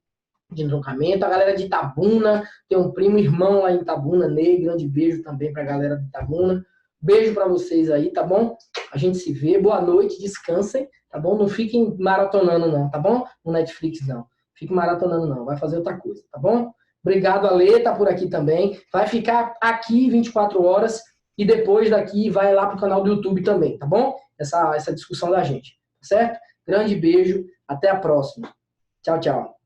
entroncamento. A galera de Itabuna, tem um primo, irmão lá em Itabuna, Ney. Grande beijo também pra galera de Itabuna. Beijo pra vocês aí, tá bom? A gente se vê. Boa noite, descansem, tá bom? Não fiquem maratonando não, tá bom? No Netflix não. Fiquem maratonando não, vai fazer outra coisa, tá bom? Obrigado, Ale, tá por aqui também. Vai ficar aqui 24 horas e depois daqui vai lá pro canal do YouTube também, tá bom? Essa discussão da gente, tá certo? Grande beijo, até a próxima. Tchau, tchau.